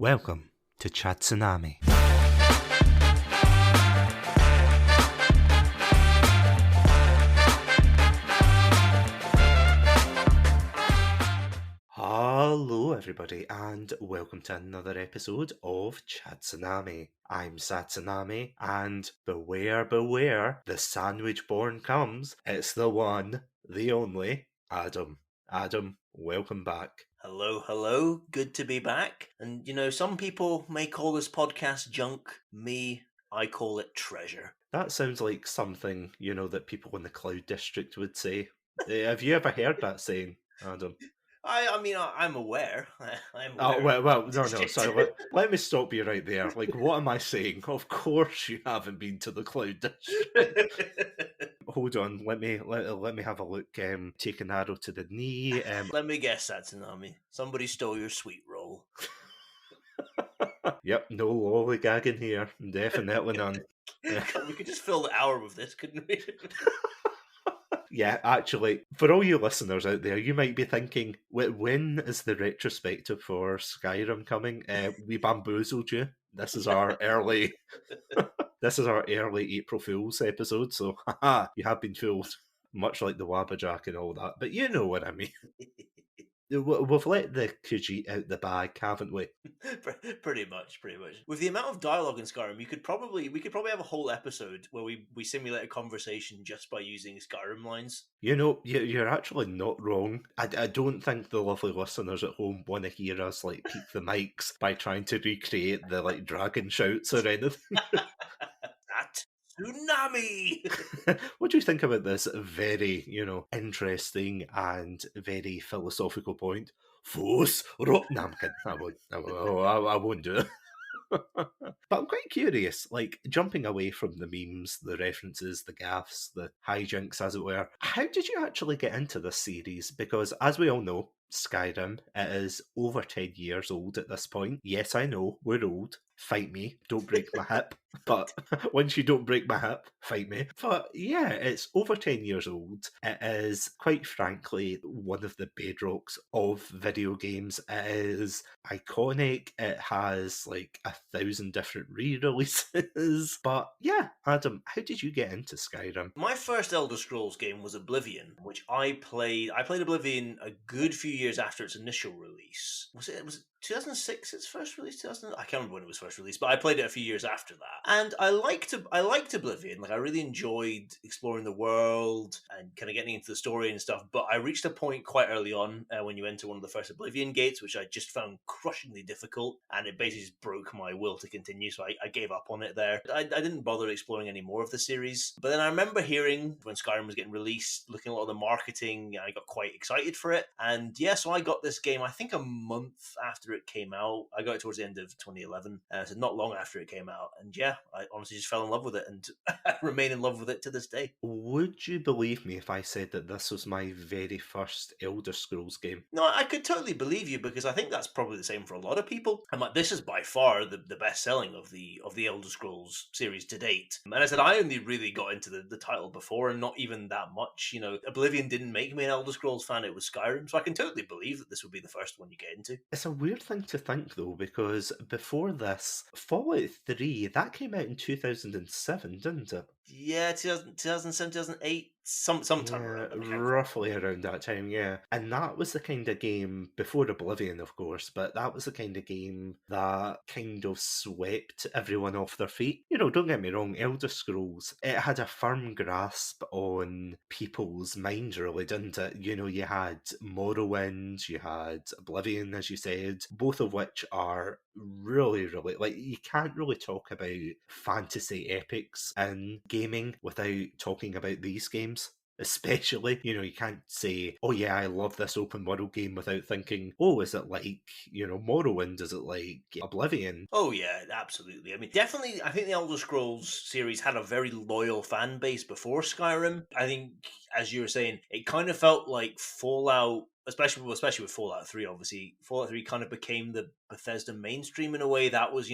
Welcome to Satsunami. Hello everybody and welcome to another episode of Satsunami. I'm Satsunami and beware, the sandwich born comes. It's the one, the only, Adam. Adam, welcome back. Hello. Good to be back. And some people may call this podcast junk. Me, I call it treasure. That sounds like something, that people in the Cloud District would say. Have you ever heard that saying, Adam? I'm aware. I'm Oh, aware. no, sorry, let me stop you right there. Like, what am I saying? Of course you haven't been to the Cloud District. Hold on, let me have a look. Take an arrow to the knee. Let me guess, Satsunami. Somebody stole your sweet roll. Yep, no lollygagging here. Definitely none. We could just fill the hour with this, couldn't we? Yeah, actually, for all you listeners out there, you might be thinking, when is the retrospective for Skyrim coming? We bamboozled you. This is our early April Fool's episode, so haha, you have been fooled. Much like the Wabbajack and all that, but you know what I mean. We've let the Khajiit out the bag, haven't we? Pretty much. With the amount of dialogue in Skyrim, we could probably have a whole episode where we simulate a conversation just by using Skyrim lines. You're actually not wrong. I don't think the lovely listeners at home want to hear us peak the mics by trying to recreate the dragon shouts or anything. Tsunami! What do you think about this very, interesting and very philosophical point? Fos Rotnamkin. I won't do it. But I'm quite curious, jumping away from the memes, the references, the gaffes, the hijinks, as it were, how did you actually get into this series? Because, as we all know, Skyrim, it is over 10 years old at this point. Yes, I know, we're old. Fight me. Don't break my hip. But once you don't break my hip, fight me. But yeah, it's over 10 years old. It is, quite frankly, one of the bedrocks of video games. It is iconic. It has 1,000 different re-releases. But yeah, Adam, how did you get into Skyrim? My first Elder Scrolls game was Oblivion, which I played Oblivion a good few years after its initial release. Was it 2006 its first release? I can't remember when it was first released, but I played it a few years after that. And I liked Oblivion. I really enjoyed exploring the world and kind of getting into the story and stuff. But I reached a point quite early on when you enter one of the first Oblivion gates, which I just found crushingly difficult, and it basically just broke my will to continue. So I gave up on it there. I didn't bother exploring any more of the series. But then I remember hearing when Skyrim was getting released, looking at a lot of the marketing, and I got quite excited for it. And yeah, so I got this game, I think a month after it came out. I got it towards the end of 2011, so not long after it came out. And yeah, I honestly just fell in love with it, and I remain in love with it to this day. Would you believe me if I said that this was my very first Elder Scrolls game? No, I could totally believe you, because I think that's probably the same for a lot of people. And this is by far the best selling of the Elder Scrolls series to date. And I said I only really got into the title before, and not even that much. Oblivion didn't make me an Elder Scrolls fan; it was Skyrim. So I can totally believe that this would be the first one you get into. It's a weird thing to think, though, because before this, Fallout 3, that came out in 2007, didn't it? Yeah, 2007, 2008, sometime around. Roughly around that time, yeah. And that was the kind of game, before Oblivion, of course, but that was the kind of game that kind of swept everyone off their feet. Don't get me wrong, Elder Scrolls, it had a firm grasp on people's minds, really, didn't it? You had Morrowind, you had Oblivion, as you said, both of which are really, you can't really talk about fantasy epics in gaming without talking about these games. Especially, you can't say, oh yeah, I love this open world game without thinking, oh, is it like, Morrowind? Is it like Oblivion? Oh yeah, absolutely. Definitely, I think the Elder Scrolls series had a very loyal fan base before Skyrim. I think, as you were saying, it kind of felt like Fallout especially with Fallout 3. Obviously, Fallout 3 kind of became the Bethesda mainstream in a way. That was,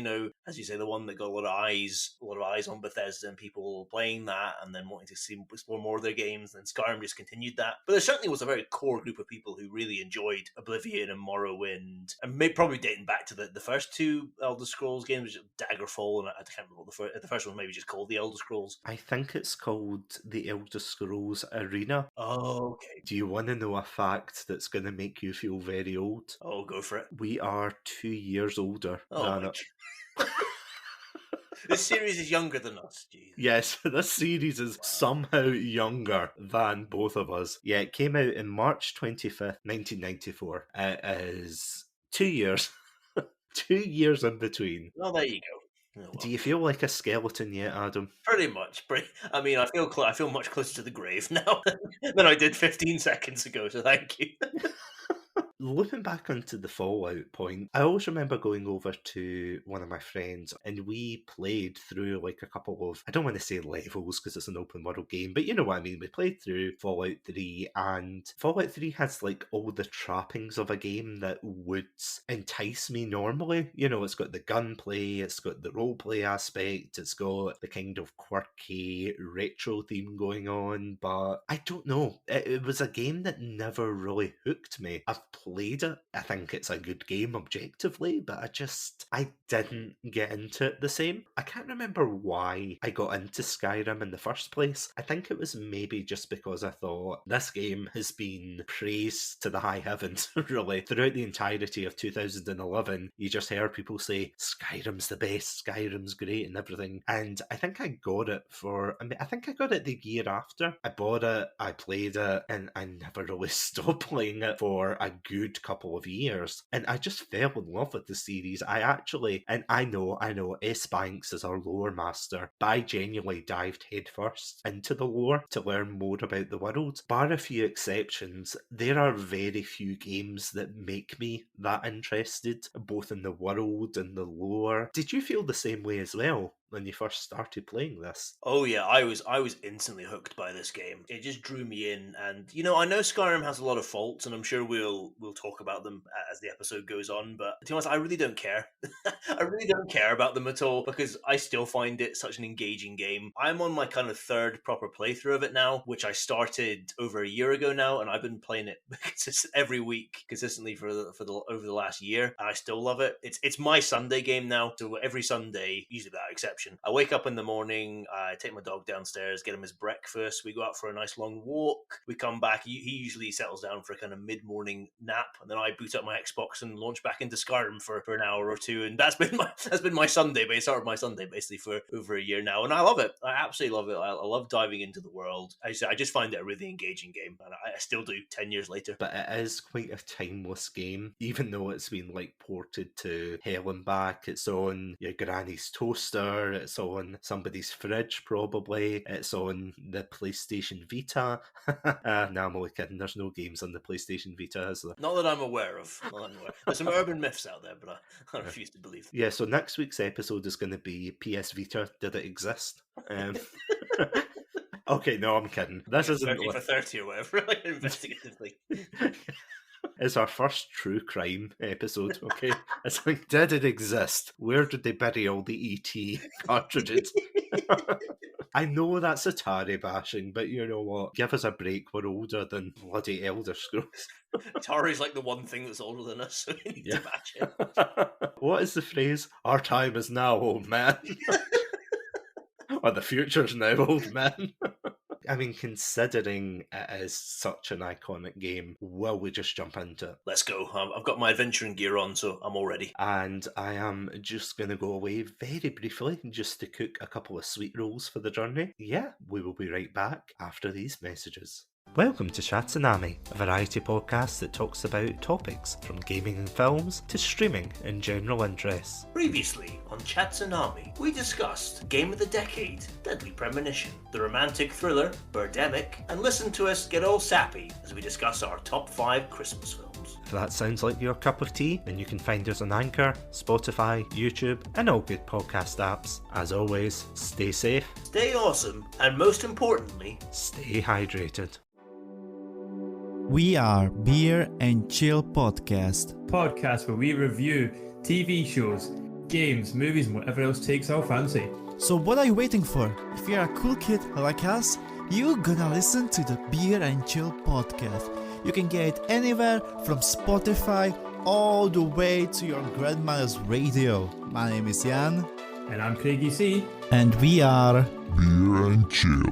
as you say, the one that got a lot of eyes on Bethesda and people playing that and then wanting to explore more of their games. And Skyrim just continued that. But there certainly was a very core group of people who really enjoyed Oblivion and Morrowind, and probably dating back to the first two Elder Scrolls games, Daggerfall, and I can't remember what the first one was maybe just called the Elder Scrolls. I think it's called the Elder Scrolls Arena. Oh, okay. Do you want to know a fact that's going to make you feel very old? Oh, go for it. We are 2 years older than it. This series is younger than us. Jeez. Yes, this series is somehow younger than both of us. Yeah, it came out in March 25th, 1994. It is 2 years. 2 years in between. Well, there you go. Oh, well. Do you feel like a skeleton yet, Adam? Pretty much. I mean, I feel much closer to the grave now than I did 15 seconds ago, so thank you. Looking back onto the Fallout point, I always remember going over to one of my friends and we played through like a couple of, I don't want to say levels because it's an open world game, but you know what I mean. We played through Fallout 3 and Fallout 3 has like all the trappings of a game that would entice me normally. You know, it's got the gunplay, it's got the roleplay aspect, it's got the kind of quirky retro theme going on, but I don't know. It was a game that never really hooked me. I've played it. I think it's a good game objectively, but I didn't get into it the same. I can't remember why I got into Skyrim in the first place. I think it was maybe just because I thought this game has been praised to the high heavens, really. Throughout the entirety of 2011, you just heard people say, Skyrim's the best, Skyrim's great and everything. And I think I got it the year after. I bought it, I played it, and I never really stopped playing it for a good couple of years, and I just fell in love with the series. I know S Banks is our lore master, but I genuinely dived headfirst into the lore to learn more about the world. Bar a few exceptions, there are very few games that make me that interested, both in the world and the lore. Did you feel the same way as well when you first started playing this? Oh yeah, I was instantly hooked by this game. It just drew me in, and I know Skyrim has a lot of faults, and I'm sure we'll talk about them as the episode goes on. But to be honest, I really don't care. I really don't care about them at all because I still find it such an engaging game. I'm on my kind of third proper playthrough of it now, which I started over a year ago now, and I've been playing it every week consistently for over the last year, and I still love it. It's my Sunday game now, so every Sunday, usually without exception, I wake up in the morning, I take my dog downstairs, get him his breakfast, we go out for a nice long walk, we come back, he usually settles down for a kind of mid-morning nap, and then I boot up my Xbox and launch back into Skyrim for an hour or two, and that's been my Sunday, but it started my Sunday basically for over a year now, and I love it. I absolutely love it. I love diving into the world. I just find it a really engaging game, and I still do 10 years later. But it is quite a timeless game, even though it's been like ported to hell and back. It's on your granny's toaster, it's on somebody's fridge probably, it's on the PlayStation Vita. No, I'm only kidding, there's no games on the PlayStation Vita, is there? Not that I'm aware of. There's some urban myths out there, but I refuse to believe them. Yeah, so next week's episode is going to be PS Vita, did it exist? Okay, no, I'm kidding. This isn't 30 for 30 or whatever, like investigatively. It's our first true crime episode, okay? It's like, did it exist? Where did they bury all the ET cartridges? I know that's Atari bashing, but you know what? Give us a break. We're older than bloody Elder Scrolls. Atari's like the one thing that's older than us, so we need to match it. What is the phrase? Our time is now, old man. Or the future's now, old man. I mean, considering it is such an iconic game, will we just jump into it? Let's go. I've got my adventuring gear on, so I'm all ready. And I am just going to go away very briefly just to cook a couple of sweet rolls for the journey. Yeah, we will be right back after these messages. Welcome to Satsunami, a variety podcast that talks about topics from gaming and films to streaming and general interests. Previously on Satsunami, we discussed Game of the Decade, Deadly Premonition, the romantic thriller Birdemic, and listen to us get all sappy as we discuss our top 5 Christmas films. If that sounds like your cup of tea, then you can find us on Anchor, Spotify, YouTube, and all good podcast apps. As always, stay safe, stay awesome, and most importantly, stay hydrated. We are Beer and Chill Podcast. Podcast where we review TV shows, games, movies, and whatever else takes our fancy. So what are you waiting for? If you're a cool kid like us, you're gonna listen to the Beer and Chill Podcast. You can get it anywhere from Spotify all the way to your grandmother's radio. My name is Jan. And I'm Craigie C. And we are Beer and Chill.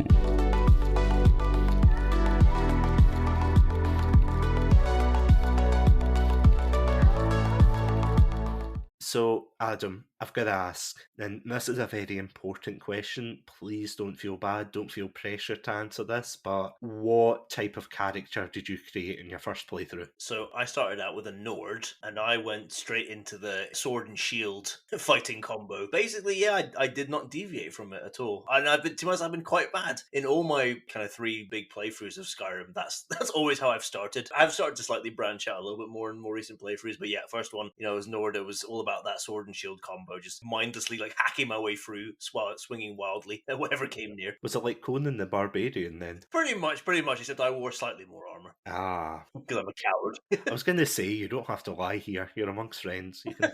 So, Adam, I've got to ask, and this is a very important question. Please don't feel bad, don't feel pressure to answer this, but what type of character did you create in your first playthrough? So I started out with a Nord, and I went straight into the sword and shield fighting combo. Basically, yeah, I did not deviate from it at all. And to be honest, I've been quite bad in all my kind of 3 big playthroughs of Skyrim. That's always how I've started. I've started to slightly branch out a little bit more in more recent playthroughs, but yeah, first one, as Nord. It was all about that sword and shield combo, just mindlessly like hacking my way through, swinging wildly at whatever came near. Was it like Conan the Barbarian then? Pretty much, except I wore slightly more armor. Ah. Because I'm a coward. I was going to say, you don't have to lie here. You're amongst friends. You can...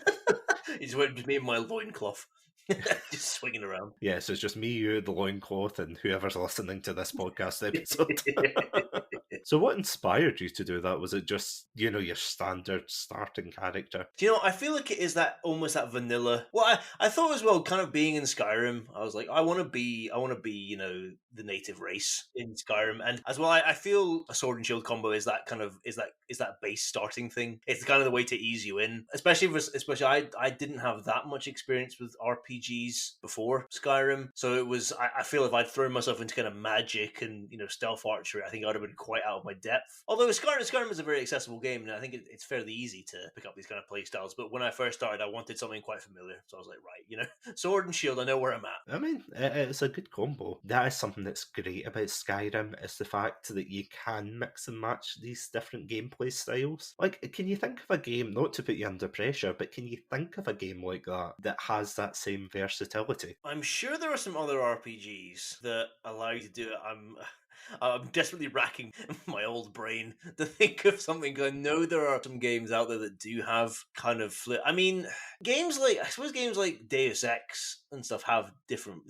It's just me and my loincloth. Just swinging around. Yeah, so it's just me, you, the loincloth, and whoever's listening to this podcast episode. So what inspired you to do that? Was it just, your standard starting character? Do you know, I feel like it is that almost that vanilla. Well, I thought as well, kind of being in Skyrim, I was like, I want to be, the native race in Skyrim. And as well, I feel a sword and shield combo is that kind of, is that base starting thing. It's kind of the way to ease you in. Especially I didn't have that much experience with RPGs before Skyrim. So it was, I feel if I'd thrown myself into kind of magic and, stealth archery, I think I'd have been quite out of my depth. Although Skyrim is a very accessible game, and I think it's fairly easy to pick up these kind of play styles. But when I first started, I wanted something quite familiar. So I was like, right, sword and shield, I know where I'm at. I mean, it's a good combo. That is something that's great about Skyrim, is the fact that you can mix and match these different gameplay styles. Like, can you think of a game, not to put you under pressure, but can you think of a game like that has that same versatility? I'm sure there are some other RPGs that allow you to do it. I'm desperately racking my old brain to think of something, because I know there are some games out there that do have kind of flip. I mean, games like Deus Ex and stuff have different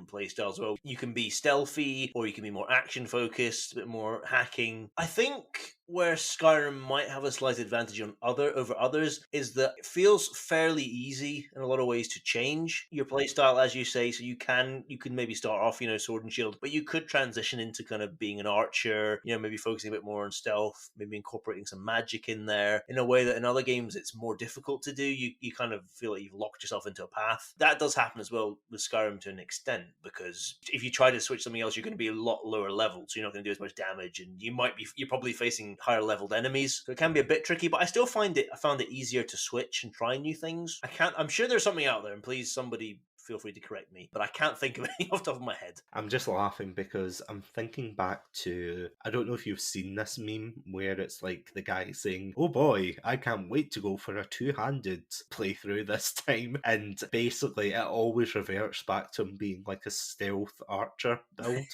play styles. Well, you can be stealthy, or you can be more action focused, a bit more hacking. I think where Skyrim might have a slight advantage over others is that it feels fairly easy in a lot of ways to change your playstyle, as you say. So you can maybe start off, sword and shield, but you could transition into kind of being an archer, maybe focusing a bit more on stealth, maybe incorporating some magic in there in a way that in other games it's more difficult to do. You kind of feel like you've locked yourself into a path. That does happen as well with Skyrim to an extent, because if you try to switch something else, you're going to be a lot lower level, so you're not going to do as much damage, and you're probably facing higher leveled enemies, so it can be a bit tricky. But I still found it easier to switch and try new things. I'm sure there's something out there, and please somebody feel free to correct me, but I can't think of any off the top of my head. I'm just laughing because I'm thinking back to, I don't know if you've seen this meme where it's like the guy saying, oh boy, I can't wait to go for a two-handed playthrough this time, and basically it always reverts back to him being like a stealth archer build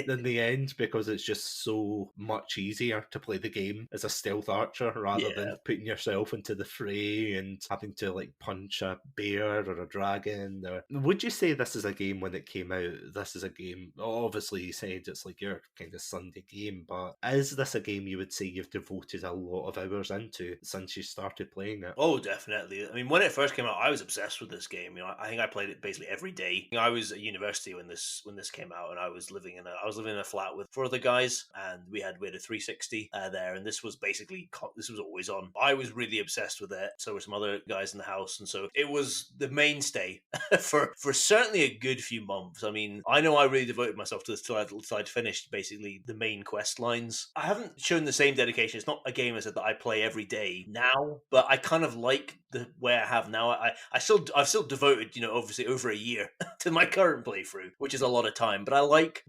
in the end, because it's just so much easier to play the game as a stealth archer rather than putting yourself into the fray and having to like punch a bear or a dragon. Would you say this is a game, when it came out, this is a game, obviously you said it's like your kind of Sunday game, but is this a game you would say you've devoted a lot of hours into since you started playing it? Oh, definitely. I mean, when it first came out, I was obsessed with this game. I think I played it basically every day. I was at university when this came out, and I was living in a flat with 4 other guys, and we had a 360 there, and this was always on. I was really obsessed with it. So were some other guys in the house, and so it was the mainstay for certainly a good few months. I mean, I know I really devoted myself to this till I'd finished basically the main quest lines. I haven't shown the same dedication. It's not a game that I play every day now, but I kind of like the way I have now. I've still devoted, obviously over a year to my current playthrough, which is a lot of time. But I like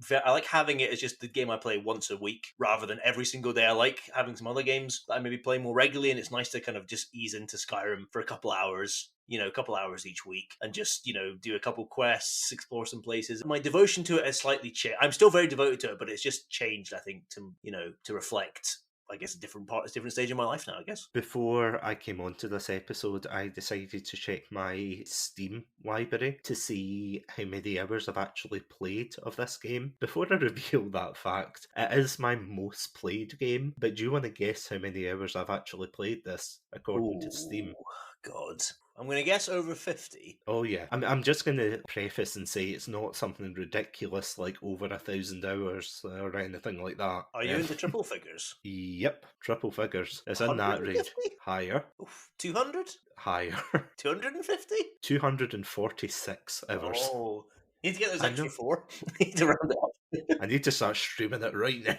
having it as just the game I play once a week rather than every single day. I like having some other games that I maybe play more regularly, and it's nice to kind of just ease into Skyrim for a couple hours a couple hours each week and just, do a couple quests, explore some places. My devotion to it has slightly changed. I'm still very devoted to it, but it's just changed, I think, to reflect, I guess, a different stage in my life now, I guess. Before I came onto this episode, I decided to check my Steam library to see how many hours I've actually played of this game. Before I reveal that fact, it is my most played game, but do you want to guess how many hours I've actually played this, according to Steam? God. I'm going to guess over 50. Oh yeah, I'm just going to preface and say it's not something ridiculous like over 1,000 hours or anything like that. Are you into triple figures? Yep, triple figures. It's in that range. 150? Higher. 200? Higher. 250? 246 hours. Oh, need to get those I extra know. 4. Need to round it up. I need to start streaming it right now.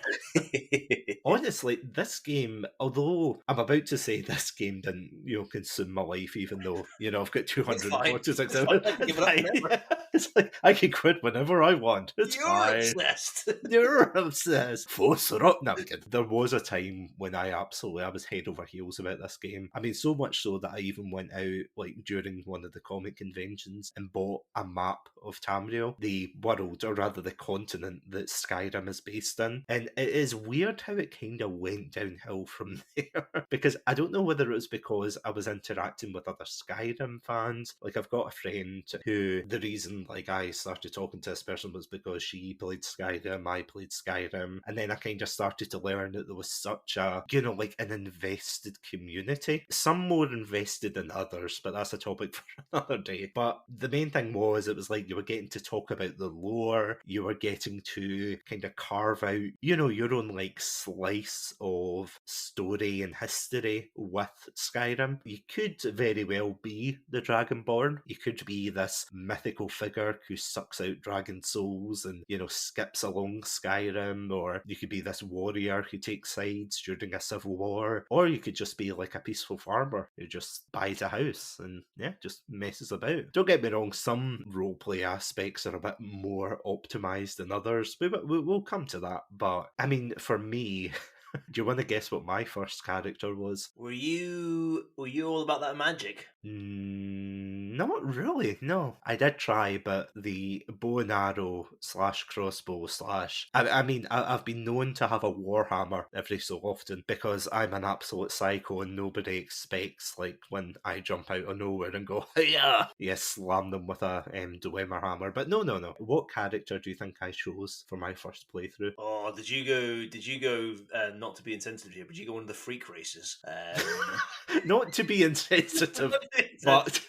Honestly, this game, although I'm about to say this game didn't, consume my life, even though, I've got 246 hours. Give it up whenever. It's like, I can quit whenever I want. It's You're fine. obsessed. You're obsessed. Force it up. No, I'm kidding. There was a time when I was head over heels about this game. I mean, so much so that I even went out, like, during one of the comic conventions and bought a map of Tamriel, the world, or rather the continent that Skyrim is based in. And it is weird how it kind of went downhill from there. Because I don't know whether it was because I was interacting with other Skyrim fans. Like, I've got a friend who, the reason, like, I started talking to this person was because she played Skyrim, I played Skyrim, and then I kind of started to learn that there was such a, like, an invested community. Some more invested than others, but that's a topic for another day. But the main thing was, it was like you were getting to talk about the lore, you were getting to kind of carve out, your own, like, slice of story and history with Skyrim. You could very well be the Dragonborn. You could be this mythical figure who sucks out dragon souls and, skips along Skyrim, or you could be this warrior who takes sides during a civil war, or you could just be like a peaceful farmer who just buys a house and, just messes about. Don't get me wrong, some roleplay aspects are a bit more optimized than others. We'll come to that, but, I mean, for me... Do you want to guess what my first character was? Were you all about that magic? Not really, no. I did try, but the bow and arrow / crossbow / I've been known to have a warhammer every so often because I'm an absolute psycho and nobody expects, like, when I jump out of nowhere and go, yeah, slam them with a Dwemer hammer. But no. What character do you think I chose for my first playthrough? Oh, did you go, not to be insensitive here, but did you go one of the freak races? Not to be insensitive, but...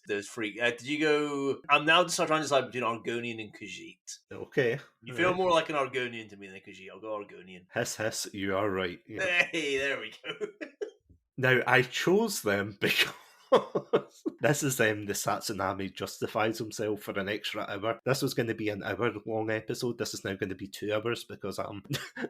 Those freak. Did you go... I'm now just trying to decide between Argonian and Khajiit. Okay. You feel more like an Argonian to me than a Khajiit. I'll go Argonian. Hiss, you are right. Yeah. Hey, there we go. Now, I chose them because this is the Satsunami justifies himself for an extra hour. This was going to be an hour-long episode. This is now going to be 2 hours because I'm...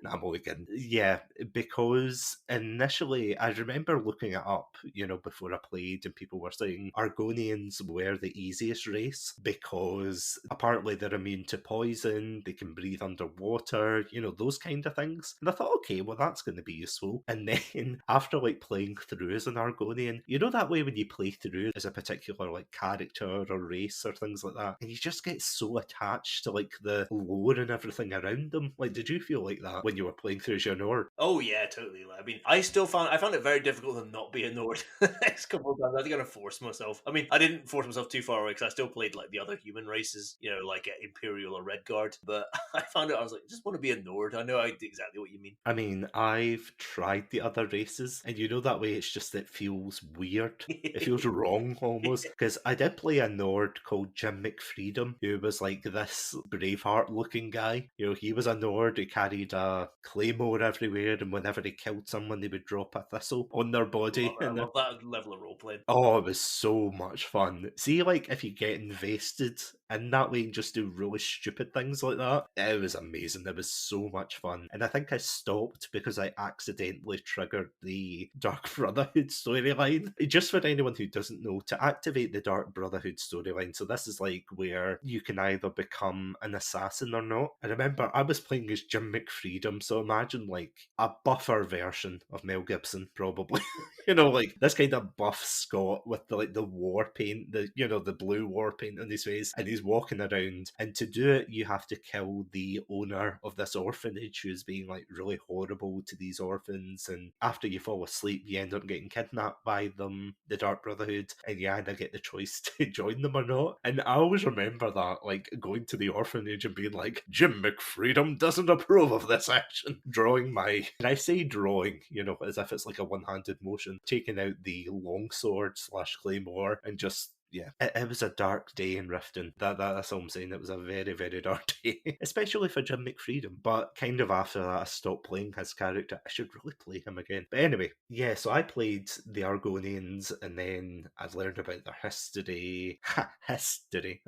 I'm only kidding. Yeah, because initially, I remember looking it up, before I played, and people were saying Argonians were the easiest race because apparently they're immune to poison, they can breathe underwater, those kind of things. And I thought, okay, well, that's going to be useful. And then, after, like, playing through as an Argonian, that way when you play through as a particular, like, character or race or things like that, and you just get so attached to, like, the lore and everything around them. Like, did you feel like that when you were playing through as your Nord? Oh yeah, totally. I mean, I found it very difficult to not be a Nord the next couple of times. I think I'm gonna force myself. I mean, I didn't force myself too far away because I still played, like, the other human races, like Imperial or Redguard. But I found it, I was like, I just want to be a Nord. I know exactly what you mean. I mean, I've tried the other races, and that way it's just, it feels weird. It feels wrong almost, because I did play a Nord called Jim McFreedom, who was like this Braveheart looking guy. He was a Nord who carried a claymore everywhere, and whenever he killed someone they would drop a thistle on their body. I love that level of roleplay. Oh, it was so much fun. See, like, if you get invested and that way just do really stupid things like that. It was amazing. It was so much fun. And I think I stopped because I accidentally triggered the Dark Brotherhood storyline. Just for anyone who doesn't know, to activate the Dark Brotherhood storyline, so this is like where you can either become an assassin or not. I remember I was playing as Jim McFreedom, so imagine like a buffer version of Mel Gibson, probably. Like this kind of buff Scott with the war paint, the blue war paint on his face, and he's walking around. And to do it, you have to kill the owner of this orphanage who's being like really horrible to these orphans. And after you fall asleep, you end up getting kidnapped by them, the Dark Brotherhood, and you either get the choice to join them or not. And I always remember that, like going to the orphanage and being like, Jim McFreedom doesn't approve of this action. Drawing and I say drawing, as if it's like a one-handed motion, taking out the longsword / claymore and just it was a dark day in Riften. That's all I'm saying. It was a very, very dark day, especially for Jim McFreedom. But kind of after that, I stopped playing his character. I should really play him again. But anyway, so I played the Argonians, and then I learned about their history. History.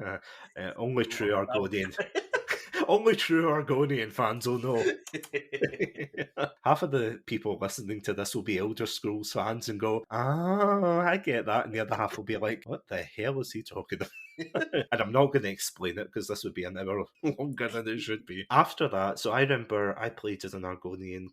Only true Argonian. Only true Argonian fans will know. Half of the people listening to this will be Elder Scrolls fans and go, I get that. And the other half will be like, what the hell is he talking about? And I'm not going to explain it because this would be an hour longer than it should be. After that, so I remember I played as an Argonian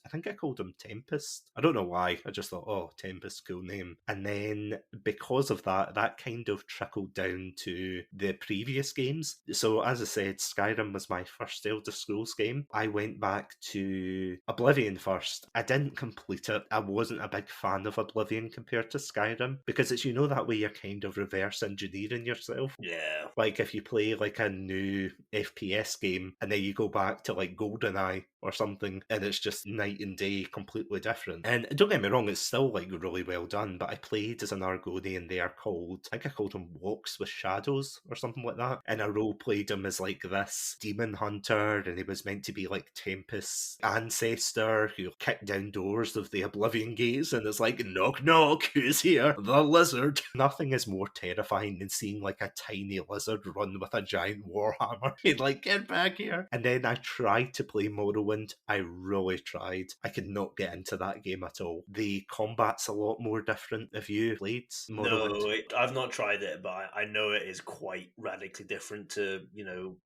I think I called him Tempest. I don't know why. I just thought, oh, Tempest, cool name. And then because of that kind of trickled down to the previous games. So as I said, Skyrim was my first Elder Scrolls game. I went back to Oblivion first. I didn't complete it. I wasn't a big fan of Oblivion compared to Skyrim because it's, that way you're kind of reverse engineering yourself. Yeah. Like if you play like a new FPS game and then you go back to like GoldenEye or something and it's just night and day, completely different. And don't get me wrong, it's still like really well done, but I played as an Argonian there I think I called him Walks with Shadows or something like that. And I role played him as like this demon hunter, and he was meant to be like Tempest's ancestor who kicked down doors of the Oblivion gates, and it's like, knock knock, who's here? The lizard. Nothing is more terrifying than seeing like a tiny lizard run with a giant warhammer. He'd like, get back here. And then I tried to play Morrowind. I really tried. I could not get into that game at all. The combat's a lot more different. Have you played Morrowind? No, I've not tried it, but I know it is quite radically different to,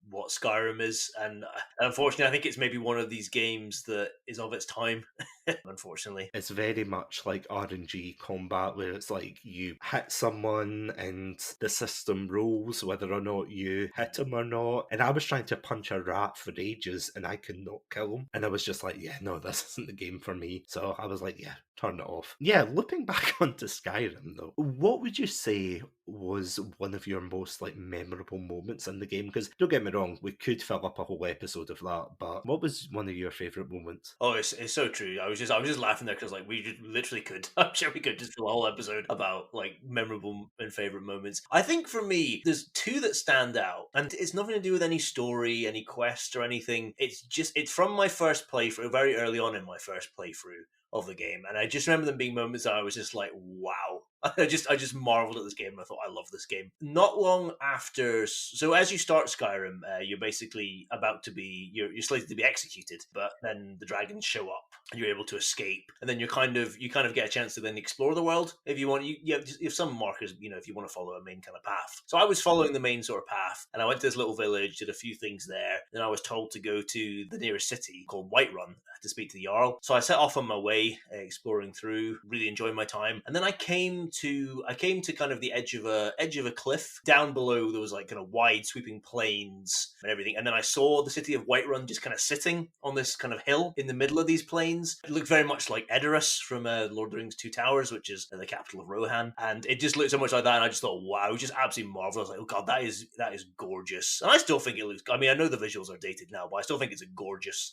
what Skyrim is. And unfortunately, I think it's maybe one of these games that is of its time, unfortunately. It's very much like RNG combat where it's like you hit someone and the system rolls whether or not you hit him or not. And I was trying to punch a rat for ages and I could not kill him. And I was just like, yeah, no, this isn't the game for me. So I was like, yeah, turn it off. Yeah, looping back onto Skyrim though, what would you say was one of your most like memorable moments in the game? Because don't get me wrong, we could fill up a whole episode of that, but what was one of your favourite moments? Oh, it's so true. I was just laughing there because like we just literally could. I'm sure we could just fill a whole episode about like memorable and favorite moments. I think for me, there's two that stand out, and it's nothing to do with any story, any quest, or anything. It's from my first playthrough, very early on in my first playthrough of the game, and I just remember them being moments that I was just like, wow. I just marveled at this game and I thought, I love this game. Not long after, so as you start Skyrim, you're basically you're slated to be executed, but then the dragons show up and you're able to escape, and then you kind of get a chance to then explore the world if you want. You have some markers, if you want to follow a main kind of path. So I was following the main sort of path, and I went to this little village, did a few things there, then I was told to go to the nearest city called Whiterun to speak to the Jarl. So I set off on my way, exploring through, really enjoying my time, and then I came to kind of the edge of a cliff. Down below there was like kind of wide sweeping plains and everything, and then I saw the city of Whiterun just kind of sitting on this kind of hill in the middle of these plains. It looked very much like Edoras from Lord of the Rings Two Towers, which is the capital of Rohan, and it just looked so much like that, and I just thought, wow, it was just absolutely marvelous. I was like, oh god, that is gorgeous. And I still think it looks, I mean, I know the visuals are dated now, but I still think it's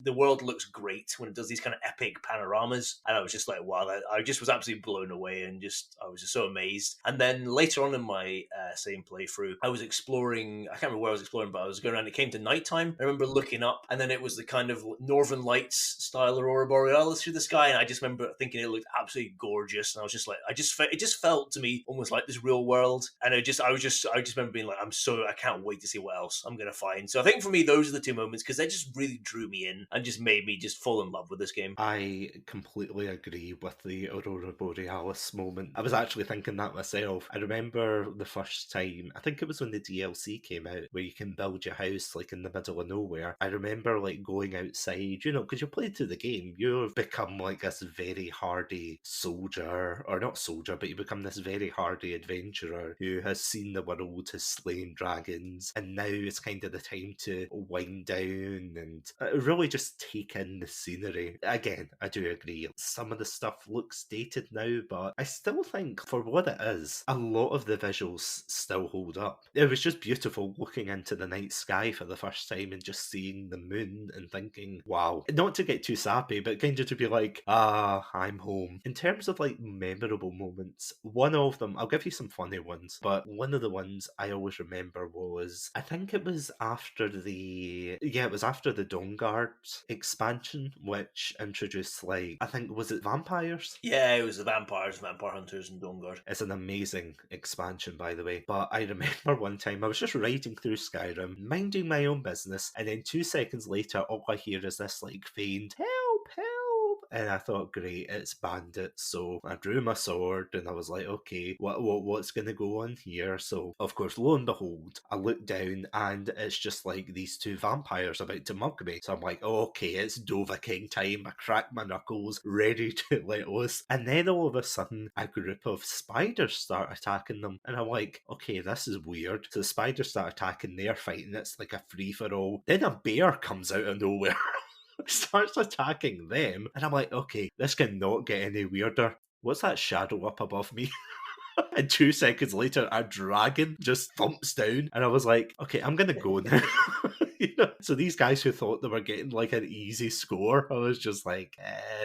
the world looks great when it does these kind of epic panoramas, and I was just like, wow, I just was absolutely blown away, and I was just so amazed. And then later on in my same playthrough, I was exploring, I can't remember where I was exploring, but I was going around, it came to nighttime. I remember looking up, and then it was the kind of Northern Lights style Aurora Borealis through the sky, and I just remember thinking it looked absolutely gorgeous, and I was just like, it just felt to me almost like this real world, and I just remember being like, I can't wait to see what else I'm gonna find. So I think for me, those are the two moments, because they just really drew me in and just made me just fall in love with this game. I completely agree with the Aurora Borealis moment. I was actually thinking that myself. I remember the first time, I think it was when the DLC came out, where you can build your house like in the middle of nowhere. I remember like going outside, because you play through the game, you've become like this very hardy soldier, or not soldier, but you become this very hardy adventurer who has seen the world, has slain dragons, and now it's kind of the time to wind down and really just take in the scenery. Again, I do agree, some of the stuff looks dated now, but I still think for what it is, a lot of the visuals still hold up. It was just beautiful looking into the night sky for the first time and just seeing the moon and thinking, wow. Not to get too sappy, but kind of to be like, I'm home. In terms of like memorable moments, one of them, I'll give you some funny ones, but one of the ones I always remember was, I think it was after the Dawnguard expansion, which introduced like, I think, was it vampires? Yeah, it was the vampires, vampire hunters, and Dawnguard. It's an amazing expansion, by the way. But I remember one time I was just riding through Skyrim, minding my own business, and then 2 seconds later, all I hear is this like feigned help, help. And I thought, great, it's bandits. So I drew my sword and I was like, okay, what's going to go on here? So, of course, lo and behold, I look down and it's just like these 2 vampires about to mug me. So I'm like, oh, okay, it's Dovahking time. I crack my knuckles, ready to let loose. And then all of a sudden, a group of spiders start attacking them. And I'm like, okay, this is weird. So the spiders start attacking, they're fighting. It's like a free-for-all. Then a bear comes out of nowhere. Starts attacking them, and I'm like, okay, this cannot get any weirder. What's that shadow up above me? And 2 seconds later, a dragon just thumps down, and I was like, okay, I'm gonna go now. So these guys who thought they were getting like an easy score, I was just like,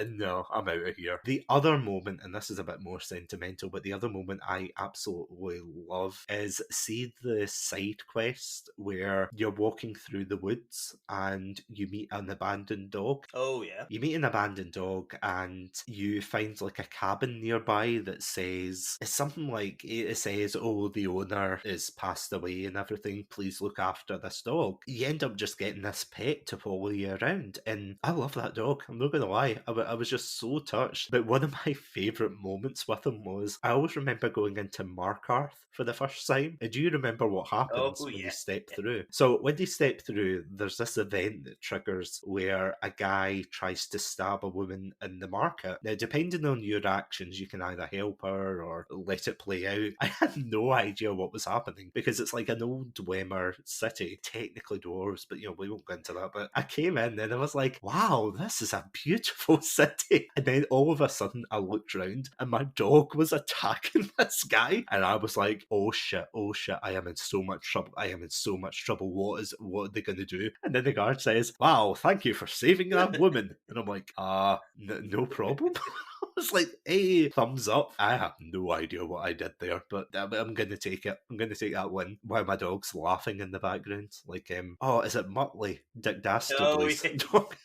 no, I'm out of here. The other moment, and this is a bit more sentimental, but the other moment I absolutely love is, see the side quest where you're walking through the woods and you meet an abandoned dog. Oh, yeah. You meet an abandoned dog and you find like a cabin nearby that says, it's something like, it says, oh, the owner is passed away and everything, please look after this dog. You end up just getting this pet to follow you around, and I love that dog, I'm not gonna lie. I was just so touched. But one of my favourite moments with him was, I always remember going into Markarth for the first time, and do you remember what happens when you step through? So when you step through, there's this event that triggers where a guy tries to stab a woman in the market. Now, depending on your actions, you can either help her or let it play out. I had no idea what was happening, because it's like an old Dwemer city, technically dwarves, but we won't go into that. But I came in and I was like, wow, this is a beautiful city. And then all of a sudden I looked around and my dog was attacking this guy, and I was like, oh shit, I am in so much trouble. What are they going to do? And then the guard says, wow, thank you for saving that woman. And I'm like, no problem. I was like, hey, thumbs up. I have no idea what I did there, but I'm going to take it. I'm going to take that win. While my dog's laughing in the background. Like, is it Muttley? Dick Dastardly's dog?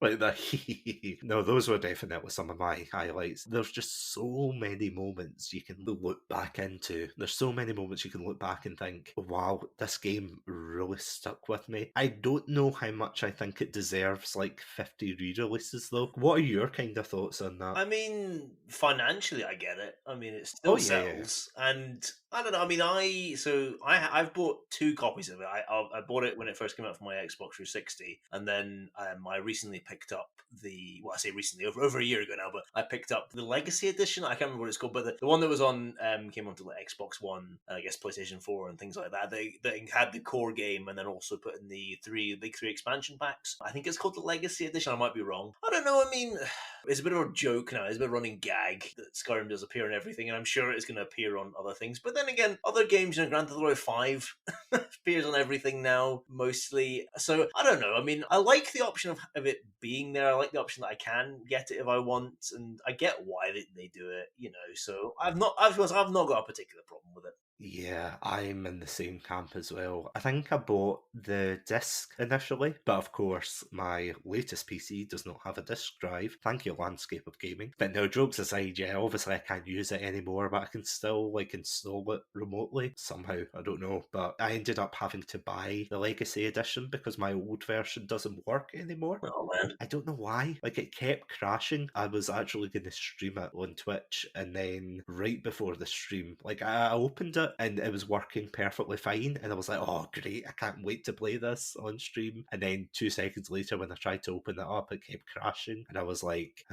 Like the No, those were definitely some of my highlights. There's just so many moments you can look back into. There's so many moments you can look back and think, wow, this game really stuck with me. I don't know how much I think it deserves like 50 re-releases though. What are your kind of thoughts on that? I mean, financially, I get it. I mean, it still sells, and I don't know. I mean, I've bought 2 copies of it. I bought it when it first came out for my Xbox 360, and then I recently picked up I say recently, over a year ago now, but I picked up the Legacy Edition. I can't remember what it's called, but the one that was on came onto like Xbox One, and I guess PlayStation 4 and things like that. They had the core game and then also put in the big three expansion packs. I think it's called the Legacy Edition. I might be wrong. I don't know. I mean, it's a bit of a joke now. It's a bit of a running gag that Skyrim does appear in everything, and I'm sure it's going to appear on other things. But then again, other games, Grand Theft Auto 5 appears on everything now, mostly. So, I don't know. I mean, I like the option of it being there. I like the option that I can get it if I want, and I get why they do it, So I've not got a particular problem with it. Yeah, I'm in the same camp as well. I think I bought the disc initially, but of course, my latest PC does not have a disc drive. Thank you, Landscape of Gaming. But no, jokes aside, yeah, obviously I can't use it anymore, but I can still install it remotely somehow. I don't know, but I ended up having to buy the Legacy Edition because my old version doesn't work anymore. Oh man, I don't know why. It kept crashing. I was actually going to stream it on Twitch, and then right before the stream, I opened it and it was working perfectly fine, and I was like, oh great, I can't wait to play this on stream. And then 2 seconds later, when I tried to open it up, it kept crashing, and I was like,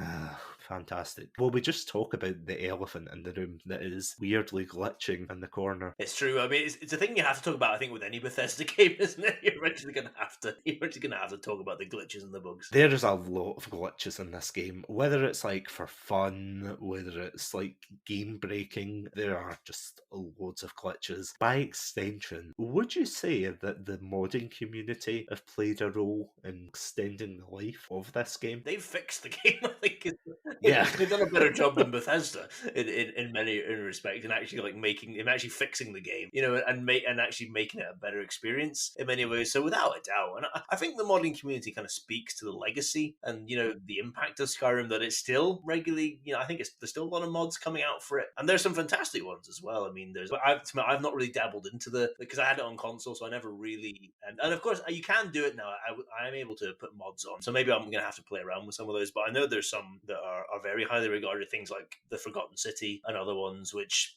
fantastic. Well, we just talk about the elephant in the room that is weirdly glitching in the corner. it's true. I mean, it's a thing you have to talk about. I think with any Bethesda game, isn't it? You're eventually gonna have to talk about the glitches and the bugs. There is a lot of glitches in this game, whether it's for fun, whether it's game breaking, there are just loads of glitches. By extension, would you say that the modding community have played a role in extending the life of this game? They've fixed the game, I think. Yeah. They've done a better job than Bethesda in many respects, and actually actually fixing the game, and actually making it a better experience in many ways. So without a doubt, and I think the modding community kind of speaks to the legacy and the impact of Skyrim, that it's still regularly, I think there's still a lot of mods coming out for it, and there's some fantastic ones as well. I mean, I've not really dabbled into because I had it on console, so I never really, and of course you can do it now. I am able to put mods on, so maybe I'm going to have to play around with some of those. But I know there's some that are very highly regarded, things like the Forgotten City and other ones, which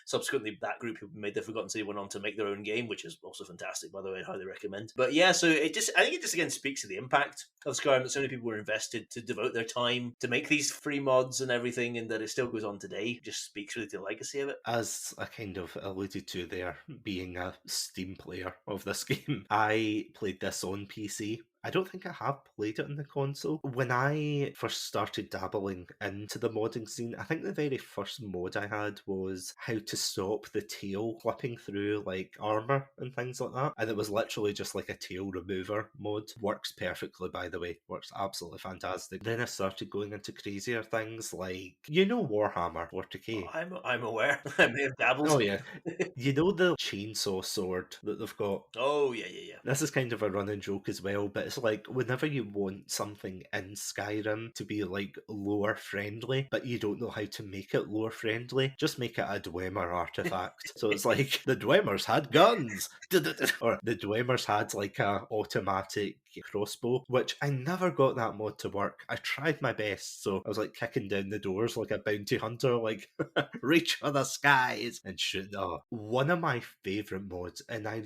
subsequently that group who made the Forgotten City went on to make their own game, which is also fantastic, by the way. I'd highly recommend. But yeah, so I think it just again speaks to the impact of Skyrim, that so many people were invested to devote their time to make these free mods and everything, and that it still goes on today. It just speaks really to the legacy of it. As I kind of alluded to there, being a Steam player of this game, I played this on PC. I don't think I have played it on the console. When I first started dabbling into the modding scene, I think the very first mod I had was how to stop the tail flipping through armor and things like that. And it was literally just a tail remover mod. Works perfectly, by the way. Works absolutely fantastic. Then I started going into crazier things Warhammer 40k. I'm aware. I may have dabbled. Oh yeah. The chainsaw sword that they've got? Oh yeah. This is kind of a running joke as well, but it's whenever you want something in Skyrim to be lore friendly, but you don't know how to make it lore friendly, just make it a Dwemer artifact. So it's the Dwemers had guns, or the Dwemers had a automatic crossbow, which I never got that mod to work. I tried my best, so I was kicking down the doors like a bounty hunter, reach for the skies and shoot. One of my favourite mods, and I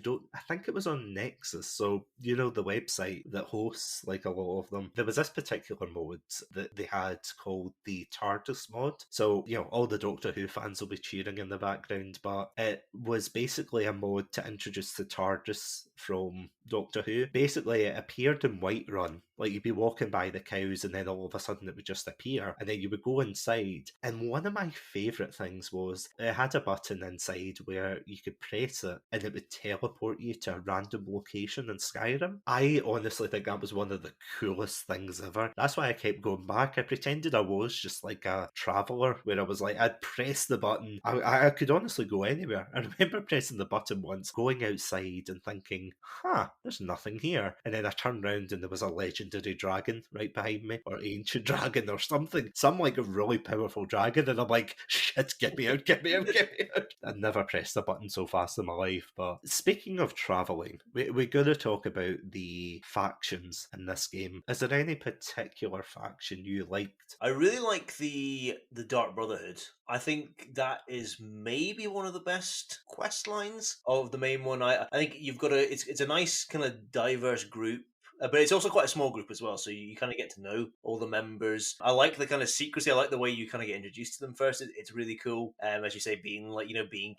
think it was on Nexus, so the website that hosts a lot of them. There was this particular mod that they had called the TARDIS mod. So all the Doctor Who fans will be cheering in the background, but it was basically a mod to introduce the TARDIS from Doctor Who. Basically, it appeared in Whiterun. You'd be walking by the cows and then all of a sudden it would just appear, and then you would go inside. And one of my favourite things was it had a button inside where you could press it and it would teleport you to a random location in Skyrim. I honestly think that was one of the coolest things ever. That's why I kept going back. I pretended I was just a traveller, where I was I'd press the button. I could honestly go anywhere. I remember pressing the button once, going outside and thinking, there's nothing here. And then I turned around and there was a legendary dragon right behind me, or ancient dragon or something. Some a really powerful dragon, and I'm shit, get me out, get me out, get me out. I never pressed a button so fast in my life. But speaking of travelling, we're going to talk about the factions in this game. Is there any particular faction you liked? I really like the Dark Brotherhood. I think that is maybe one of the best quest lines of the main one. I think you've got it's a nice kind of diverse group. But it's also quite a small group as well, so you kind of get to know all the members. I like the kind of secrecy. I like the way you kind of get introduced to them first. It's really cool. As you say, being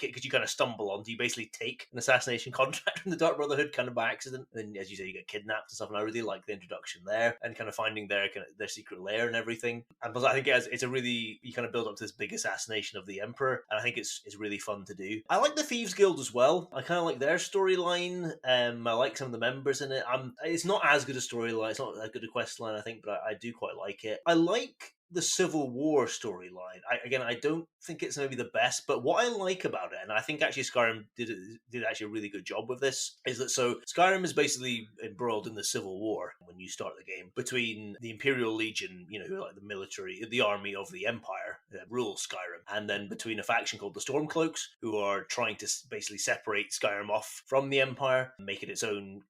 because you kind of stumble onto, you basically take an assassination contract from the Dark Brotherhood kind of by accident. And then, as you say, you get kidnapped and stuff. And I really like the introduction there and kind of finding their secret lair and everything. And plus, I think it's a really, you kind of build up to this big assassination of the Emperor, and I think it's really fun to do. I like the Thieves Guild as well. I kind of like their storyline. I like some of the members in it. It's not as good a storyline, it's not as good a quest line, I think, but I do quite like it. I like the Civil War storyline. I don't think it's maybe the best, but what I like about it, and I think actually Skyrim did actually a really good job with this, is that so Skyrim is basically embroiled in the Civil War when you start the game between the Imperial Legion, you know, who are like the military, the army of the Empire that rules Skyrim, and then between a faction called the Stormcloaks, who are trying to basically separate Skyrim off from the Empire and make it its own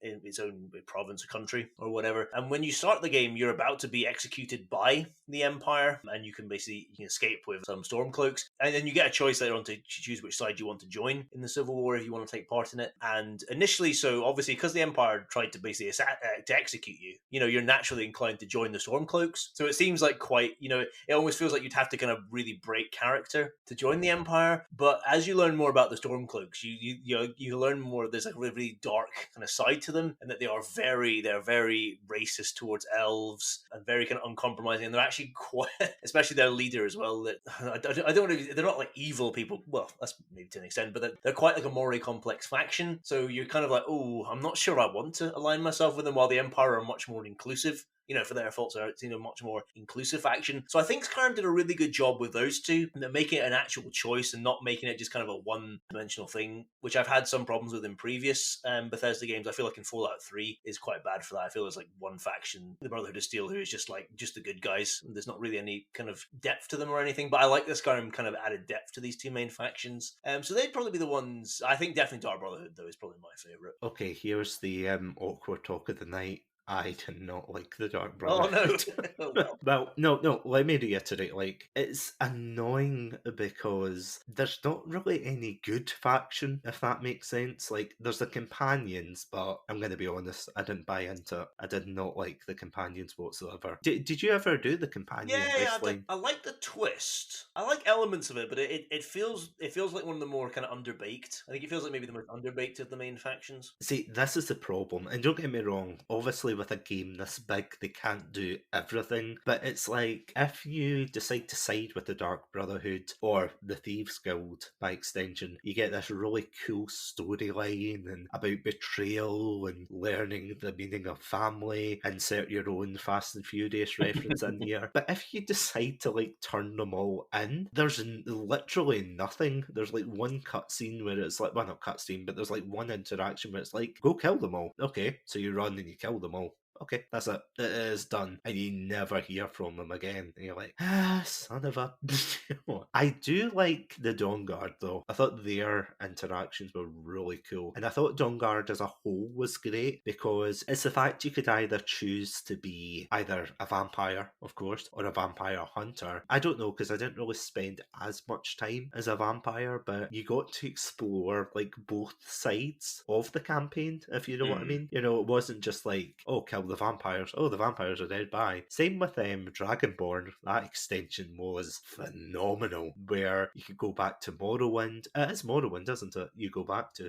province or country or whatever. And when you start the game, you're about to be executed by the Empire, and you can escape with some Stormcloaks, and then you get a choice later on to choose which side you want to join in the Civil War if you want to take part in it. And initially, so obviously because the Empire tried to basically to execute you, you know, you're naturally inclined to join the Stormcloaks. So it seems like quite, you know, it almost feels like you'd have to kind of really break character to join the Empire. But as you learn more about the Stormcloaks, you learn more. There's like a really dark kind of side to them, and that they're very racist towards elves and very kind of uncompromising. And they're actually quite, especially their leader as well. That I don't know, they're not like evil people. Well, that's maybe to an extent, but they're quite like a morally complex faction. So you're kind of like, oh, I'm not sure I want to align myself with them. While the Empire are much more inclusive, you know, for their faults, are a much more inclusive faction. So I think Skyrim did a really good job with those two, and making it an actual choice and not making it just kind of a one-dimensional thing, which I've had some problems with in previous Bethesda games. I feel like in Fallout 3 is quite bad for that. I feel there's like one faction, the Brotherhood of Steel, who is just the good guys. There's not really any kind of depth to them or anything, but I like this Skyrim kind of added depth to these two main factions. So they'd probably be the ones. I think definitely Dark Brotherhood, though, is probably my favourite. Okay, here's the awkward talk of the night. I did not like the Dark Oh, Brotherhood. no. Oh, well. No, let me reiterate, like, it's annoying because there's not really any good faction, if that makes sense. Like, there's the Companions, but I'm going to be honest, I didn't buy into it. I did not like the Companions whatsoever. Did you ever do the Companion quest line? I like the twist. I like elements of it, but it feels like one of the more kind of underbaked. I think it feels like maybe the most underbaked of the main factions. See, this is the problem, and don't get me wrong, obviously with a game this big, they can't do everything, but it's like, if you decide to side with the Dark Brotherhood, or the Thieves Guild by extension, you get this really cool storyline and about betrayal and learning the meaning of family, insert your own Fast and Furious reference in here. But if you decide to like turn them all in, there's literally nothing. There's like one cutscene where it's like, well, not cutscene, but there's like one interaction where it's like, go kill them all. Okay, so you run and you kill them all. Okay, that's it. It is done. And you never hear from them again. And you're like, son of a... I do like the Dawnguard, though. I thought their interactions were really cool. And I thought Dawnguard as a whole was great because it's the fact you could either choose to be either a vampire, of course, or a vampire hunter. I don't know, because I didn't really spend as much time as a vampire, but you got to explore, like, both sides of the campaign, if you know what I mean. You know, it wasn't just like, oh, kill the vampires. Oh, the vampires are dead. Bye. Same with Dragonborn. That extension was phenomenal, where you could go back to Morrowind. It is Morrowind, isn't it? You go back to.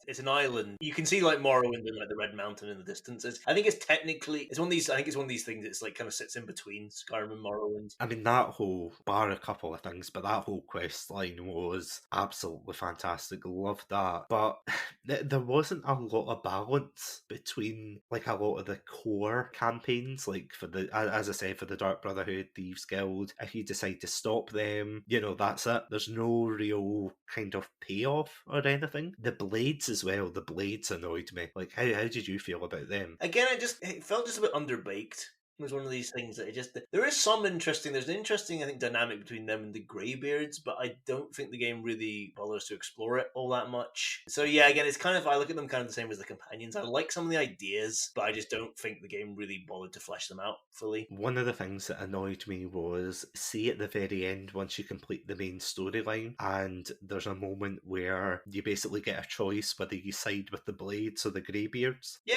It's an island. You can see like Morrowind and like the Red Mountain in the distance. I think it's technically it's one of these. I think it's one of these things that's like kind of sits in between Skyrim and Morrowind. I mean, that whole, bar a couple of things, but that whole quest line was absolutely fantastic. Loved that. But there wasn't a lot of balance between like a lot of the core campaigns, like for the, as I said, for the Dark Brotherhood, Thieves Guild. If you decide to stop them, you know, that's it. There's no real kind of payoff or anything. The blades as well. The blades annoyed me. Like, how did you feel about them? Again, it felt just a bit underbaked. It was one of these things that there's an interesting, I think, dynamic between them and the Greybeards, but I don't think the game really bothers to explore it all that much. So yeah, again, it's kind of, I look at them kind of the same as the Companions. I like some of the ideas, but I just don't think the game really bothered to flesh them out fully. One of the things that annoyed me was, see at the very end, once you complete the main storyline, and there's a moment where you basically get a choice whether you side with the Blades or the Greybeards. Yeah,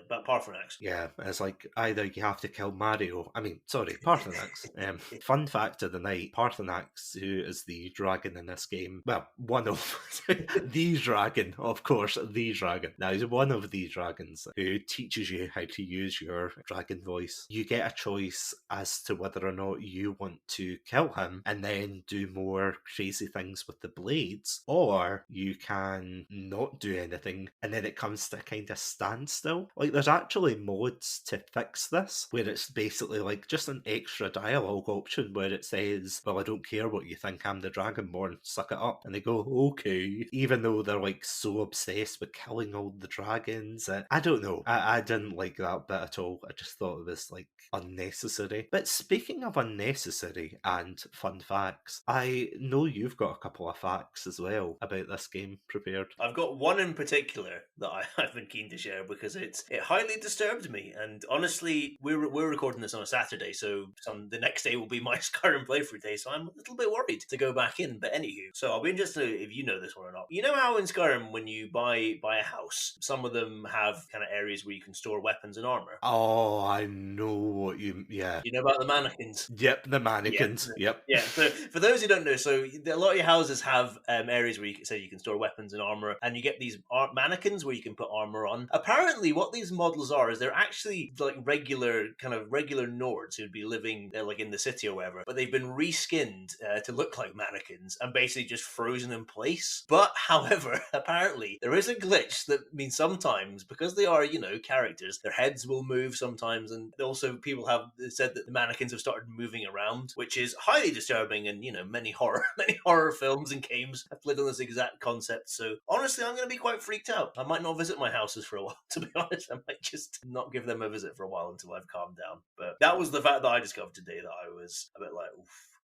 but par for next. Yeah, it's like either you have to killed Mario. I mean, sorry, Parthenax. Fun fact of the night, Parthenax, who is the dragon in this game, well, one of the dragon, of course, the dragon. Now, he's one of the dragons who teaches you how to use your dragon voice. You get a choice as to whether or not you want to kill him and then do more crazy things with the blades, or you can not do anything and then it comes to a kind of standstill. Like, there's actually modes to fix this where it's basically like just an extra dialogue option where it says, well, I don't care what you think, I'm the Dragonborn, suck it up. And they go, okay. Even though they're like so obsessed with killing all the dragons. I don't know. I didn't like that bit at all. I just thought it was like unnecessary. But speaking of unnecessary and fun facts, I know you've got a couple of facts as well about this game prepared. I've got one in particular that I've been keen to share because it highly disturbed me. And honestly, we're recording this on a Saturday, so the next day will be my Skyrim playthrough day, so I'm a little bit worried to go back in. But anywho, so I'll be interested if you know this one or not. You know how in Skyrim, when you buy a house, some of them have kind of areas where you can store weapons and armor? Oh, I know what yeah. You know about the mannequins? Yep, the mannequins. Yep. Yeah, so for those who don't know, so a lot of your houses have areas where you can store weapons and armor, and you get these mannequins where you can put armor on. Apparently, what these models are is they're actually like regular Nords who'd be living like in the city or whatever, but they've been reskinned to look like mannequins and basically just frozen in place. But however, apparently there is a glitch that means sometimes, because they are characters, their heads will move sometimes, and also people have said that the mannequins have started moving around, which is highly disturbing. And many horror films and games have played on this exact concept. So honestly, I'm going to be quite freaked out. I might not visit my houses for a while, to be honest. I might just not give them a visit for a while until I've calmed down. But that was the fact that I discovered today that I was a bit like, oof.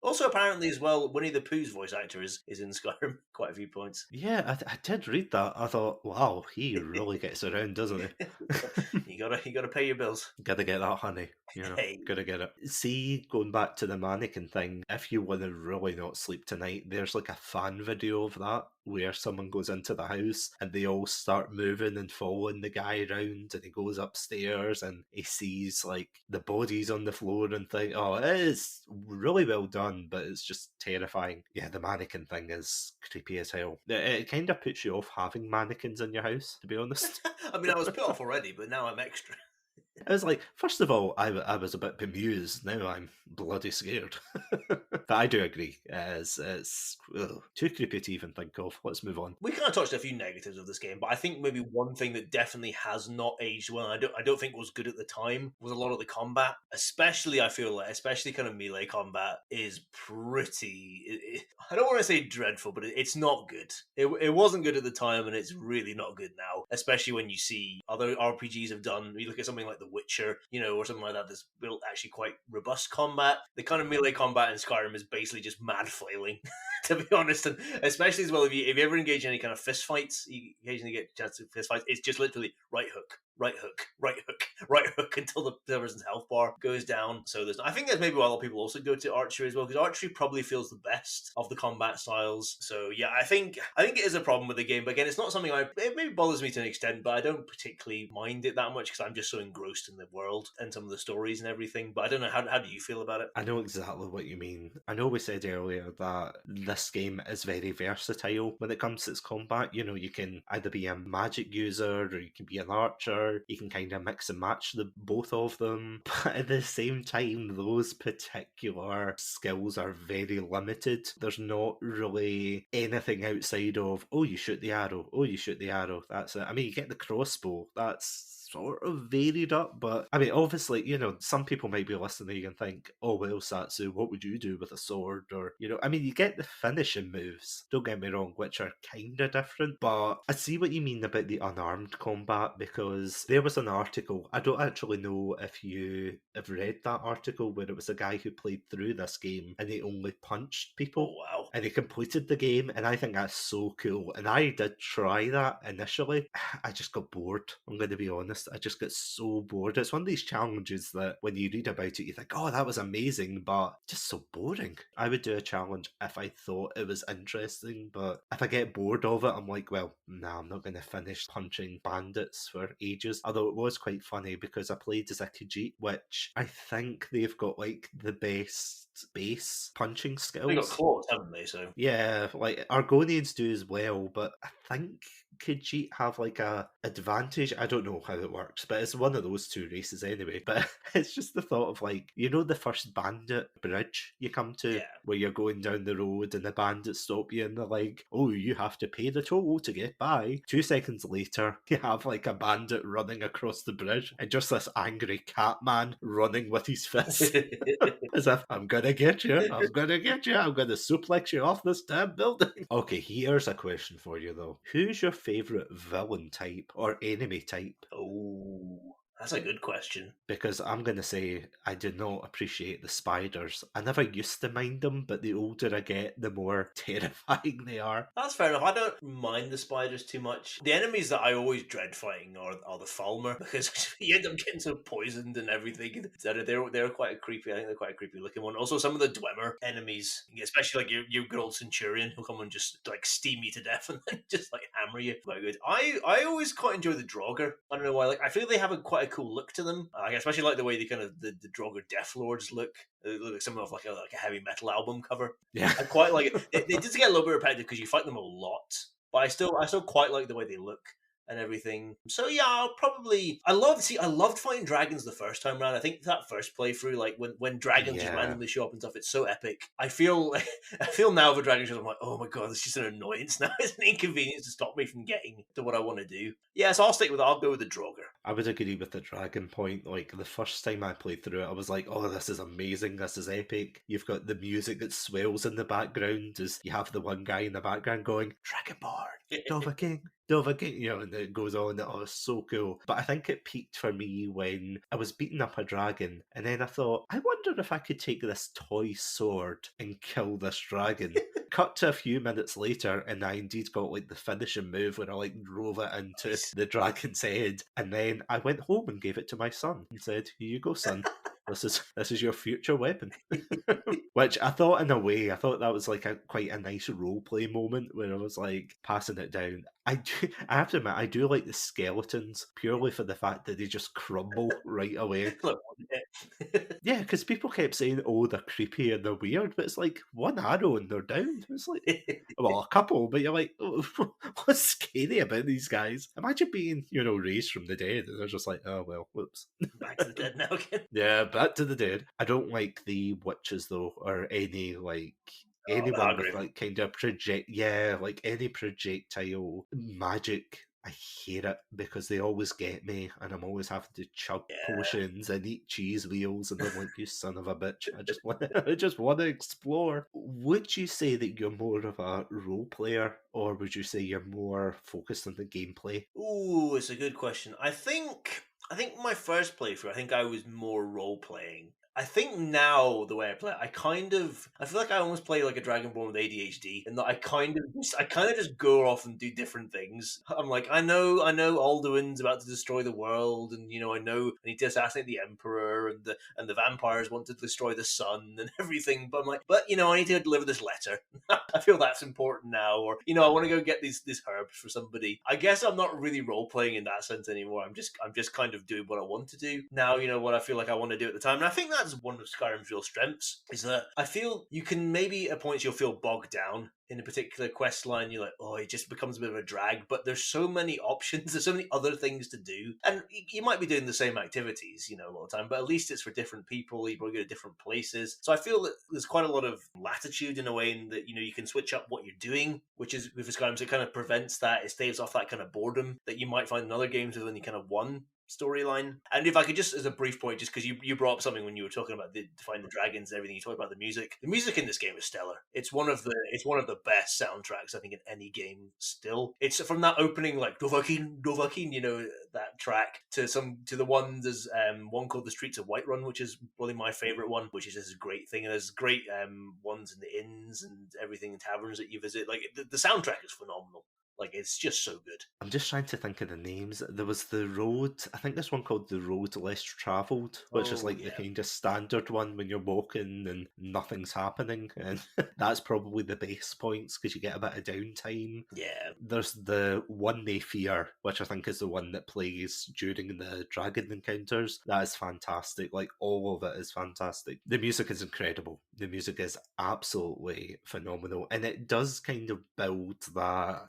Also, apparently, as well, Winnie the Pooh's voice actor is in Skyrim quite a few points. Yeah, I did read that. I thought, wow, he really gets around, doesn't he? you gotta pay your bills. Gotta get that honey. Hey. Gotta get it. See, going back to the mannequin thing, if you want to really not sleep tonight, there's like a fan video of that where someone goes into the house and they all start moving and following the guy around, and he goes upstairs and he sees like the bodies on the floor and think, oh, it is really well done, but it's just terrifying. Yeah, the mannequin thing is creepy as hell. It kind of puts you off having mannequins in your house, to be honest. I mean, I was put off already, but now I'm extra. I was like, first of all, I was a bit bemused. Now I'm bloody scared. But I do agree. It's too creepy to even think of. Let's move on. We kind of touched a few negatives of this game, but I think maybe one thing that definitely has not aged well, and I don't think was good at the time, was a lot of the combat. Especially, I feel like, kind of melee combat is pretty... I don't want to say dreadful, but it's not good. It wasn't good at the time, and it's really not good now. Especially when you see other RPGs have done... You look at something like The Witcher, or something like that that's built actually quite robust combat. The kind of melee combat in Skyrim is basically just mad flailing, to be honest. And especially as well, if you ever engage in any kind of fist fights, you occasionally get a chance to fist fights. It's just literally right hook, right hook, right hook, right hook until the person's health bar goes down. So I think that's maybe why a lot of people also go to archery as well, because archery probably feels the best of the combat styles. So yeah, I think it is a problem with the game. But again, it's not something it maybe bothers me to an extent, but I don't particularly mind it that much because I'm just so engrossed in the world and some of the stories and everything. But I don't know, how do you feel about it? I know exactly what you mean. I know we said earlier that this game is very versatile when it comes to its combat. You can either be a magic user or you can be an archer. You can kind of mix and match both of them. But at the same time, those particular skills are very limited. There's not really anything outside of, oh, you shoot the arrow. Oh, you shoot the arrow. That's it. I mean, you get the crossbow. That's sort of varied up, but I mean, obviously, some people might be listening and think, oh, well, Satsu, what would you do with a sword? Or, I mean, you get the finishing moves, don't get me wrong, which are kind of different, but I see what you mean about the unarmed combat, because there was an article, I don't actually know if you have read that article, where it was a guy who played through this game and he only punched people. Oh, wow. and he completed the game, and I think that's so cool. And I did try that initially. I just got bored. I'm going to be honest. I just got so bored. It's one of these challenges that when you read about it, you think, oh, that was amazing, but just so boring. I would do a challenge if I thought it was interesting, but if I get bored of it, I'm like, well, nah, I'm not going to finish punching bandits for ages. Although it was quite funny because I played as a Khajiit, which I think they've got like the best base punching skills. They got claws, haven't they? So yeah, like Argonians do as well, but I think Khajiit have like a advantage. I don't know how it works, but it's one of those two races anyway. But it's just the thought of like, you know, the first bandit bridge you come to Yeah. where you're going down the road and the bandits stop you and they're like, oh, you have to pay the toll to get by. 2 seconds later, you have like a bandit running across the bridge and just this angry cat man running with his fist. As if, I'm gonna get you, I'm gonna get you, I'm gonna suplex you off this damn building. Okay, here's a question for you though. Who's your favourite villain type or enemy type? Oh, that's a good question. Because I'm going to say I do not appreciate the spiders. I never used to mind them, but the older I get, the more terrifying they are. That's fair enough. I don't mind the spiders too much. The enemies that I always dread fighting are the Falmer, because you end up getting so poisoned and everything. They're quite a creepy. I think they're quite a creepy looking one. Also, some of the Dwemer enemies, especially like your good old Centurion, who'll come and just like steam you to death and then just like hammer you. Quite good. I always quite enjoy the Draugr. I don't know why. Like I feel they have quite a cool look to them. I especially like the way they kind of the Draugr Death Lords look. They look like something off like a heavy metal album cover. Yeah. I quite like it. They just get a little bit repetitive because you fight them a lot, but I still quite like the way they look and everything. So yeah, I loved fighting dragons the first time around. I think that first playthrough, like when dragons just Yeah. randomly show up and stuff, it's so epic. I feel now if a dragon shows up, I'm like, oh my god, it's just an annoyance now. It's an inconvenience to stop me from getting to what I want to do. Yeah, so I'll go with the Draugr. I would agree with the dragon point. Like the first time I played through it, I was like, oh, this is amazing, this is epic. You've got the music that swells in the background as you have the one guy in the background going, Dragonborn, Dova King, you know, and it goes on. Oh, it's so cool. But I think it peaked for me when I was beating up a dragon, and then I thought, I wonder if I could take this toy sword and kill this dragon. Cut to a few minutes later, and I indeed got like the finishing move where I like drove it into the dragon's head, and then I went home and gave it to my son and said, "Here you go, son. This is your future weapon." Which I thought, in a way, I thought that was like quite a nice role play moment where I was like passing it down. I have to admit, I do like the skeletons purely for the fact that they just crumble right away. Look, Yeah, because people kept saying, "Oh, they're creepy and they're weird," but it's like one arrow and they're down. It's like, well, a couple, but you're like, oh, what's scary about these guys? Imagine being, raised from the dead, and they're just like, oh well, whoops. back to the dead now again. Yeah, back to the dead. I don't like the witches though, or any like anyone with Hagrid. like kind of like any projectile magic. I hate it because they always get me, and I'm always having to chug potions and eat cheese wheels, and I'm like, you son of a bitch! I just want to explore. Would you say that you're more of a role player, or would you say you're more focused on the gameplay? Ooh, it's a good question. I think my first playthrough, I think I was more role playing. I think now the way I play it, I feel like I almost play like a Dragonborn with ADHD, and that I kind of just go off and do different things. I'm like, I know Alduin's about to destroy the world, and I know I need to assassinate the Emperor, and the vampires want to destroy the sun and everything. But I'm like, I need to deliver this letter. I feel that's important now, or I want to go get these herbs for somebody. I guess I'm not really role playing in that sense anymore. I'm just kind of doing what I want to do now. What I feel like I want to do at the time, and I think that's one of Skyrim's real strengths, is that I feel you can maybe at points you'll feel bogged down in a particular quest line. You're like, oh, it just becomes a bit of a drag, but there's so many options, there's so many other things to do, and you might be doing the same activities a lot of the time, but at least it's for different people. You probably go to different places, so I feel that there's quite a lot of latitude in a way in that you can switch up what you're doing, which is with Skyrim, so it kind of prevents that. It staves off that kind of boredom that you might find in other games with only kind of one storyline. And if I could just, as a brief point, just because you brought up something when you were talking about the Define the Dragons and everything, you talked about the music. The music in this game is stellar. It's one of the best soundtracks I think in any game. Still, it's from that opening like Dovahkiin, Dovahkiin, that track to the one there's one called The Streets of Whiterun, which is probably my favorite one, which is just a great thing. And there's great ones in the inns and everything in taverns that you visit. Like the soundtrack is phenomenal. Like, it's just so good. I'm just trying to think of the names. There was the road, I think there's one called The Road Less Travelled, which is like the kind of standard one when you're walking and nothing's happening. And that's probably the base points because you get a bit of downtime. Yeah. There's the One They Fear, which I think is the one that plays during the dragon encounters. That is fantastic. Like, all of it is fantastic. The music is incredible. The music is absolutely phenomenal. And it does kind of build that,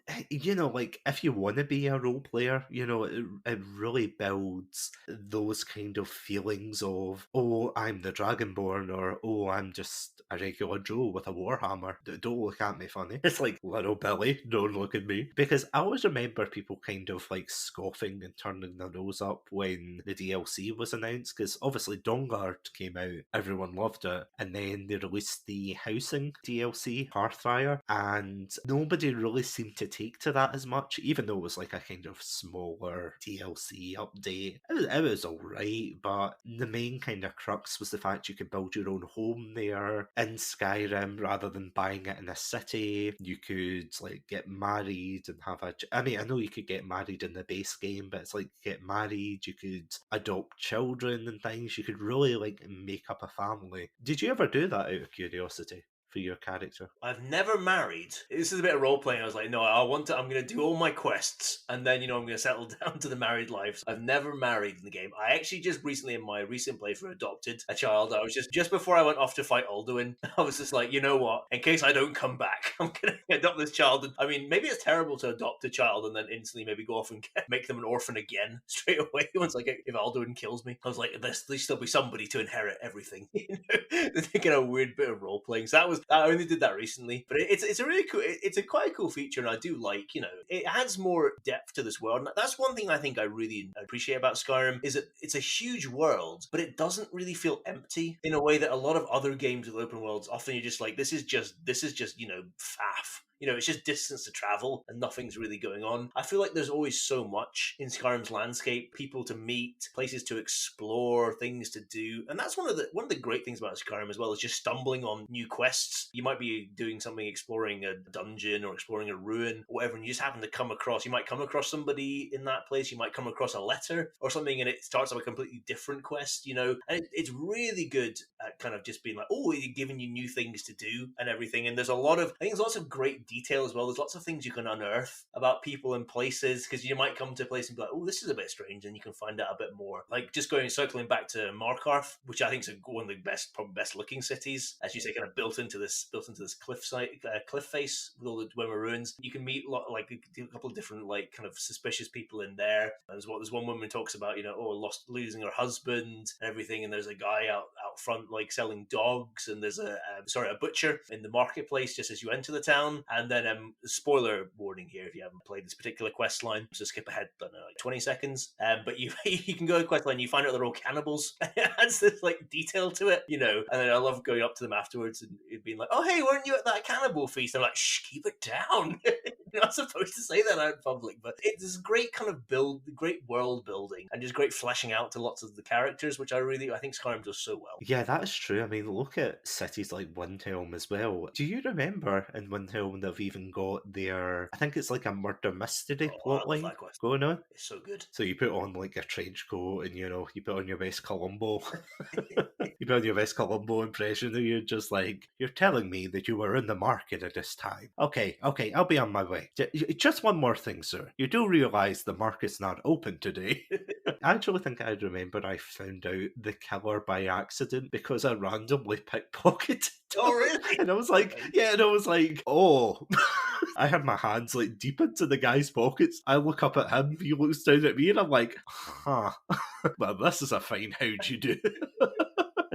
like, if you want to be a role player, it really builds those kind of feelings of, oh, I'm the Dragonborn, or, oh, I'm just a regular Joe with a warhammer. Don't look at me funny. It's like, little Billy, don't look at me. Because I always remember people kind of like scoffing and turning their nose up when the DLC was announced, because obviously Dawnguard came out, everyone loved it, and then they released the housing DLC, Hearthfire, and nobody really seemed to take to that as much, even though it was like a kind of smaller DLC update. It was alright, but the main kind of crux was the fact you could build your own home there in Skyrim rather than buying it in a city. You could like get married and have I know you could get married in the base game, but it's like get married, you could adopt children and things. You could really like make up a family. Did you ever do that out of curiosity? For your character? I've never married. This is a bit of role playing. I was like, no, I'm going to do all my quests and then, I'm going to settle down to the married life. I've never married in the game. I actually just recently, in my recent playthrough, adopted a child. I was just before I went off to fight Alduin, I was just like, you know what? In case I don't come back, I'm going to adopt this child. And I mean, maybe it's terrible to adopt a child and then instantly maybe go off and make them an orphan again straight away. Once like if Alduin kills me, I was like, at least there'll be somebody to inherit everything. Thinking a weird bit of role playing. So I only did that recently, but it's a really cool, it's a quite a cool feature, and I do like, it adds more depth to this world. And that's one thing I think I really appreciate about Skyrim, is that it's a huge world, but it doesn't really feel empty in a way that a lot of other games with open worlds, often you're just like, this is just faff. It's just distance to travel and nothing's really going on. I feel like there's always so much in Skyrim's landscape, people to meet, places to explore, things to do. And that's one of the great things about Skyrim as well, is just stumbling on new quests. You might be doing something, exploring a dungeon or exploring a ruin or whatever, and you just happen to come across somebody in that place, you might come across a letter or something, and it starts up a completely different quest, and it's really good at kind of just being like, oh, it's giving you new things to do and everything. And there's lots of great detail as well. There's lots of things you can unearth about people and places, because you might come to a place and be like, oh, this is a bit strange, and you can find out a bit more. Like just circling back to Markarth, which I think is one of the probably best looking cities, as you say, kind of built into this cliff face with all the Dwemer ruins. You can meet a couple of different like kind of suspicious people in there. And there's one woman who talks about losing her husband and everything, and there's a guy out front like selling dogs, and there's a butcher in the marketplace just as you enter the town. And then spoiler warning here if you haven't played this particular quest line, so skip ahead, I don't know, like 20 seconds. But you can go to quest line, you find out they're all cannibals. It adds this like detail to it, and then I love going up to them afterwards and it being like, oh hey, weren't you at that cannibal feast? I'm like, shh, keep it down. You're not supposed to say that out in public. But it's great kind of great world building and just great fleshing out to lots of the characters, which I think Skyrim does so well. Yeah, that is true. I mean, look at cities like Windhelm as well. Do you remember in Windhelm they've even got their, I think it's like a murder mystery plotline going on? It's so good. So you put on like a trench coat and you put on your best Columbo. You put on your best Columbo impression and you're just like, you're telling me that you were in the market at this time. Okay, I'll be on my way. Just one more thing, sir. You do realise the market's not open today. I actually think I remember I found out the killer by accident because I randomly pickpocketed. Oh, really? And I was like, oh. I had my hands like deep into the guy's pockets. I look up at him, he looks down at me, and I'm like, huh. Well, this is a fine how'd you do.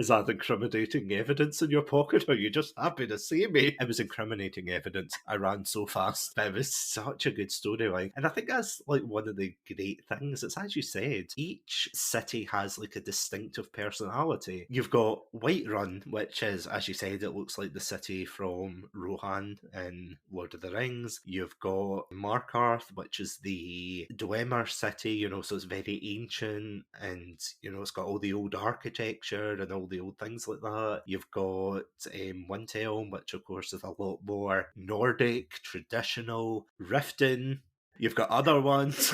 Is that incriminating evidence in your pocket, or are you just happy to see me? It was incriminating evidence. I ran so fast, but it was such a good storyline. And I think that's like one of the great things. It's as you said, each city has like a distinctive personality. You've got Whiterun, which is, as you said, it looks like the city from Rohan in Lord of the Rings. You've got Markarth, which is the Dwemer city, you know, so it's very ancient and, you know, it's got all the old architecture and all the old things like that. You've got Windhelm, which of course is a lot more Nordic, traditional. Riften, you've got other ones.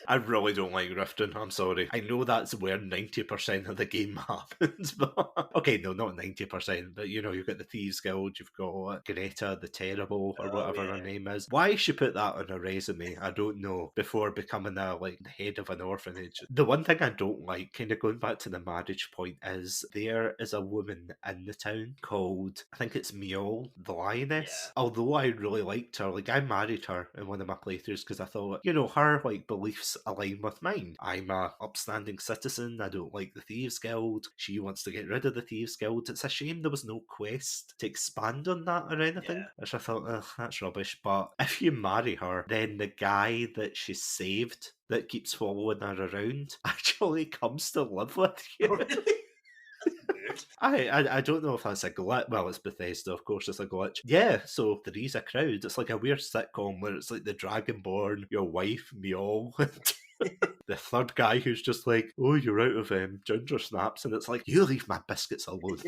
I really don't like Riften, I'm sorry. I know that's where 90% of the game happens, but... Okay, no, not 90%, but you know, you've got the Thieves Guild, you've got Greta the Terrible, or whatever her name is. Why she put that on her resume, I don't know, before becoming the head of an orphanage. The one thing I don't like, kind of going back to the marriage point, is there is a woman in the town called, I think it's Miol, the Lioness. Yeah. Although I really liked her, like I married her in one of my playthroughs because I thought, you know, her like beliefs align with mine. I'm a upstanding citizen. I don't like the Thieves Guild. She wants to get rid of the Thieves Guild. It's a shame there was no quest to expand on that or anything. Yeah. Which I thought, that's rubbish. But if you marry her, then the guy that she saved that keeps following her around actually comes to live with you. Oh, really? I don't know if that's a glitch. Well, it's Bethesda, of course it's a glitch. Yeah, so Three's a Crowd. It's like a weird sitcom where it's like the Dragonborn, your wife, Mjol, the third guy who's just like, oh, you're out of ginger snaps, and it's like, you leave my biscuits alone.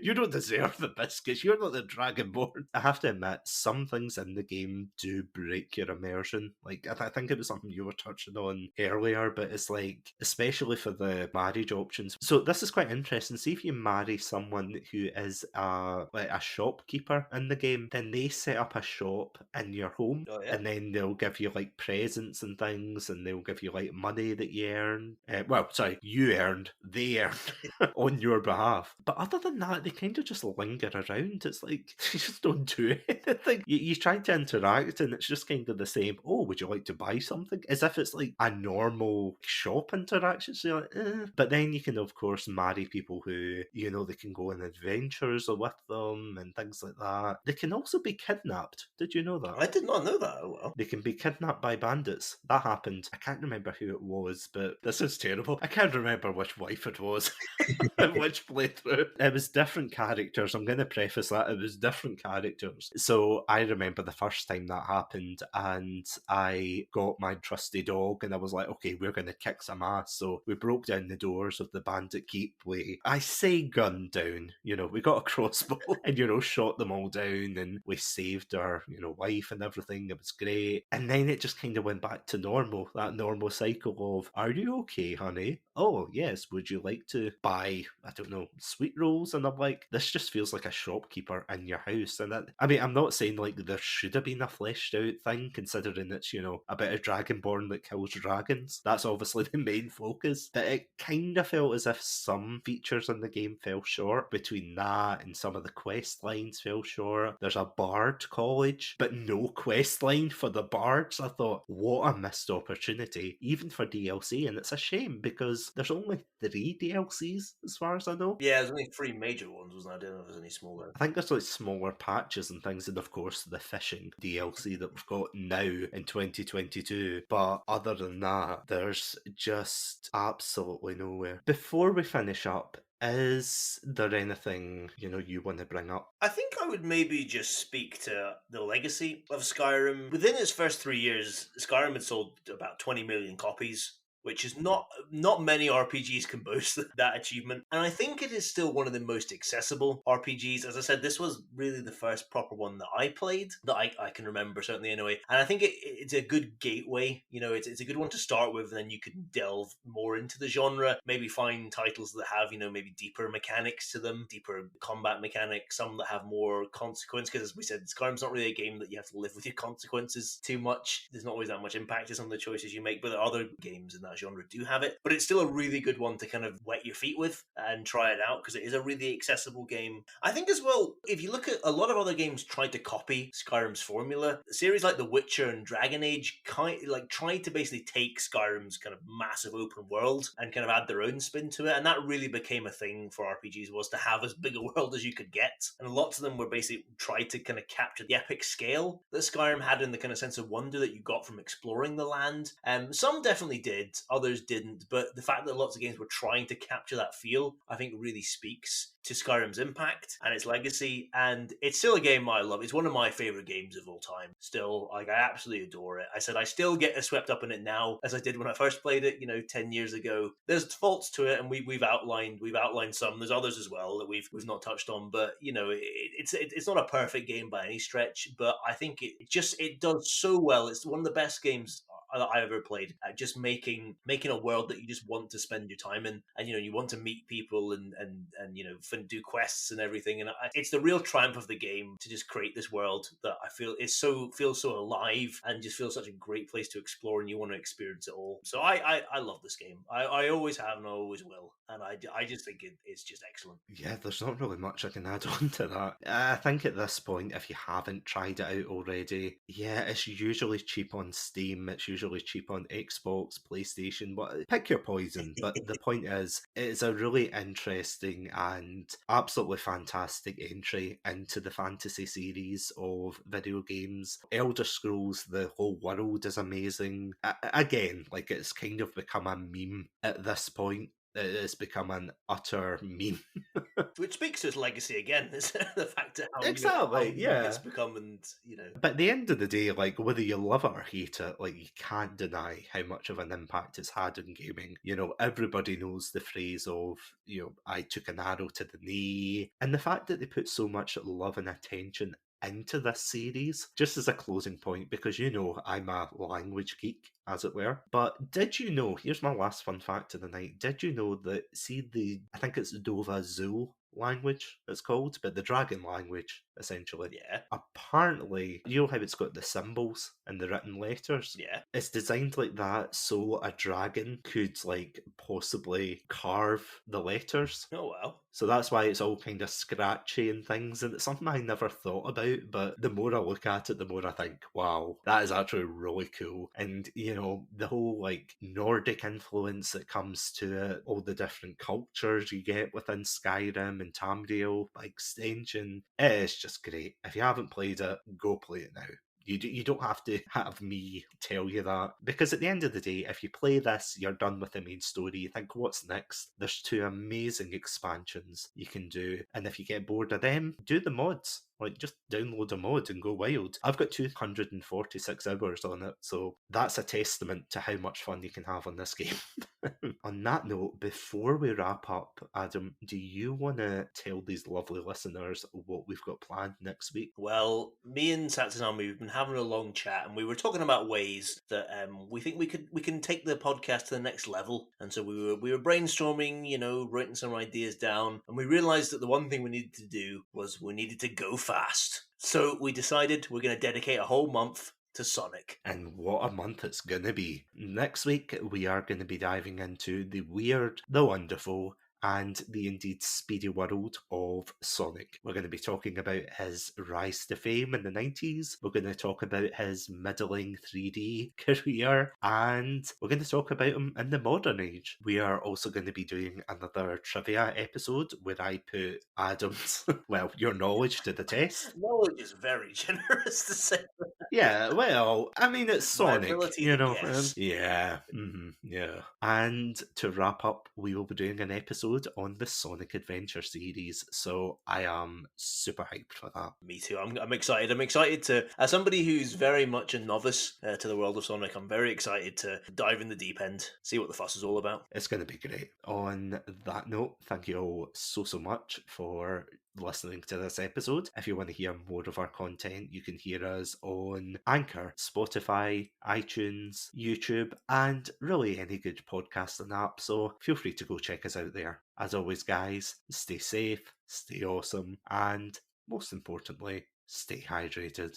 You don't deserve the biscuits. You're not the Dragonborn. I have to admit, some things in the game do break your immersion. Like, I think it was something you were touching on earlier, but it's like, especially for the marriage options. So this is quite interesting. See if you marry someone who is a shopkeeper in the game, then they set up a shop in your home, and then they'll give you like presents and things, and they'll give you like money that you earn. You earned, they earned on your behalf. But other than that, they kind of just linger around. It's like, they just don't do anything. You try to interact and it's just kind of the same, oh, would you like to buy something? As if it's like a normal shop interaction. So you're like, eh. But then you can, of course, marry people who, you know, they can go on adventures with them and things like that. They can also be kidnapped. Did you know that? I did not know that. Oh, well. They can be kidnapped by bandits. That happened. I can't remember who it was, but this is terrible. I can't remember which wife it was. Which playthrough. It was different characters. I'm going to preface that. It was different characters. So I remember the first time that happened and I got my trusty dog and I was like, okay, we're going to kick some ass. So we broke down the doors of the bandit keep. I say gunned down, you know, we got a crossbow and, you know, shot them all down and we saved our, you know, wife and everything. It was great. And then it just kind of went back to normal, that normal cycle of, are you okay, honey? Oh, yes. Would you like to buy, I don't know, sweet rolls? And I'm like, this just feels like a shopkeeper in your house. And that, I mean, I'm not saying like there should have been a fleshed out thing, considering it's, you know, a bit of Dragonborn that kills dragons. That's obviously the main focus. But it kind of felt as if some features in the game fell short. Between that and some of the quest lines fell short. There's a bard college, but no quest line for the bards. I thought, what a missed opportunity, even for DLC. And it's a shame because there's only 3 DLCs as far as I know. Yeah, there's only 3 major ones, wasn't there? I don't know if there's any smaller. I think there's like smaller patches and things, and of course the fishing DLC that we've got now in 2022. But other than that, there's just absolutely nowhere. Before we finish up, is there anything, you know, you want to bring up? I think I would maybe just speak to the legacy of Skyrim. Within its first 3 years, Skyrim had sold about 20 million copies, which is not many RPGs can boast that achievement. And I think it is still one of the most accessible RPGs. As I said, this was really the first proper one that I played, that I can remember, certainly anyway. And I think it's a good gateway. You know, it's a good one to start with, and then you can delve more into the genre, maybe find titles that have, you know, maybe deeper mechanics to them, deeper combat mechanics, some that have more consequence, because as we said, Skyrim's not really a game that you have to live with your consequences too much. There's not always that much impact on the choices you make, but there are other games in that genre do have it, but it's still a really good one to kind of wet your feet with and try it out because it is a really accessible game. I think as well, if you look at a lot of other games tried to copy Skyrim's formula, series like The Witcher and Dragon Age tried to basically take Skyrim's kind of massive open world and kind of add their own spin to it, and that really became a thing for RPGs, was to have as big a world as you could get, and lots of them were basically tried to kind of capture the epic scale that Skyrim had and the kind of sense of wonder that you got from exploring the land. Some definitely did, others didn't, but the fact that lots of games were trying to capture that feel, I think really speaks to Skyrim's impact and its legacy, and it's still a game I love. It's one of my favorite games of all time. Still, like, I absolutely adore it. I said I still get as swept up in it now as I did when I first played it, 10 years ago. There's faults to it, and we've outlined some. There's others as well that we've not touched on, but it's not a perfect game by any stretch. But I think it does so well. It's one of the best games that I ever played at just making a world that you just want to spend your time in, and you want to meet people and do quests and everything. And it's the real triumph of the game to just create this world that I feel feels so alive and just feels such a great place to explore, and you want to experience it all. So I love this game. I always have and I always will, and I just think it's just excellent. Yeah, there's not really much I can add on to that. I think at this point, if you haven't tried it out already, yeah, it's usually cheap on Steam, it's usually cheap on Xbox, PlayStation, pick your poison. But the point is, it's a really interesting and absolutely fantastic entry into the fantasy series of video games. Elder Scrolls, the whole world is amazing. Again, like, it's kind of become a meme at this point. It has become an utter meme. Which speaks to its legacy again, is the fact of how Exactly, yeah. it's become, and But at the end of the day, like, whether you love it or hate it, like, you can't deny how much of an impact it's had in gaming. Everybody knows the phrase of, I took an arrow to the knee. And the fact that they put so much love and attention into this series, just as a closing point, because I'm a language geek, as it were. But did you know, here's my last fun fact of the night, did you know that, I think it's Dova Zul language it's called, but the dragon language, essentially. Yeah. Apparently, you know how it's got the symbols and the written letters? Yeah. It's designed like that so a dragon could, like, possibly carve the letters. Oh, wow. So that's why it's all kind of scratchy and things, and it's something I never thought about, but the more I look at it, the more I think, wow, that is actually really cool. And, the whole, like, Nordic influence that comes to it, all the different cultures you get within Skyrim and Tamriel by extension, it's just great. If you haven't played it, go play it now. You don't have to have me tell you that. Because at the end of the day, if you play this, you're done with the main story. You think, what's next? There's 2 amazing expansions you can do. And if you get bored of them, do the mods. Like, just download a mod and go wild. I've got 246 hours on it, so that's a testament to how much fun you can have on this game. On that note, before we wrap up, Adam, do you want to tell these lovely listeners what we've got planned next week? Well, me and Satsunami, we've been having a long chat, and we were talking about ways that we think we can take the podcast to the next level. And so we were brainstorming, writing some ideas down, and we realized that the one thing we needed to do was we needed to go fast. So we decided we're going to dedicate a whole month to Sonic. And what a month it's going to be. Next week, we are going to be diving into the weird, the wonderful, and the indeed speedy world of Sonic. We're going to be talking about his rise to fame in the 90s. We're going to talk about his middling 3D career, and we're going to talk about him in the modern age. We are also going to be doing another trivia episode where I put Adam's, your knowledge to the test. Knowledge is very generous to say. Yeah, well, I mean, it's Sonic, guess. Yeah, yeah. And to wrap up, we will be doing an episode on the Sonic Adventure series, so I am super hyped for that. Me too. I'm excited. I'm excited to, as somebody who's very much a novice to the world of Sonic, I'm very excited to dive in the deep end, see what the fuss is all about. It's going to be great. On that note, thank you all so much for listening to this episode. If you want to hear more of our content, you can hear us on Anchor, Spotify, iTunes, YouTube, and really any good podcasting app, so feel free to go check us out there. As always, guys, stay safe, stay awesome, and most importantly, stay hydrated.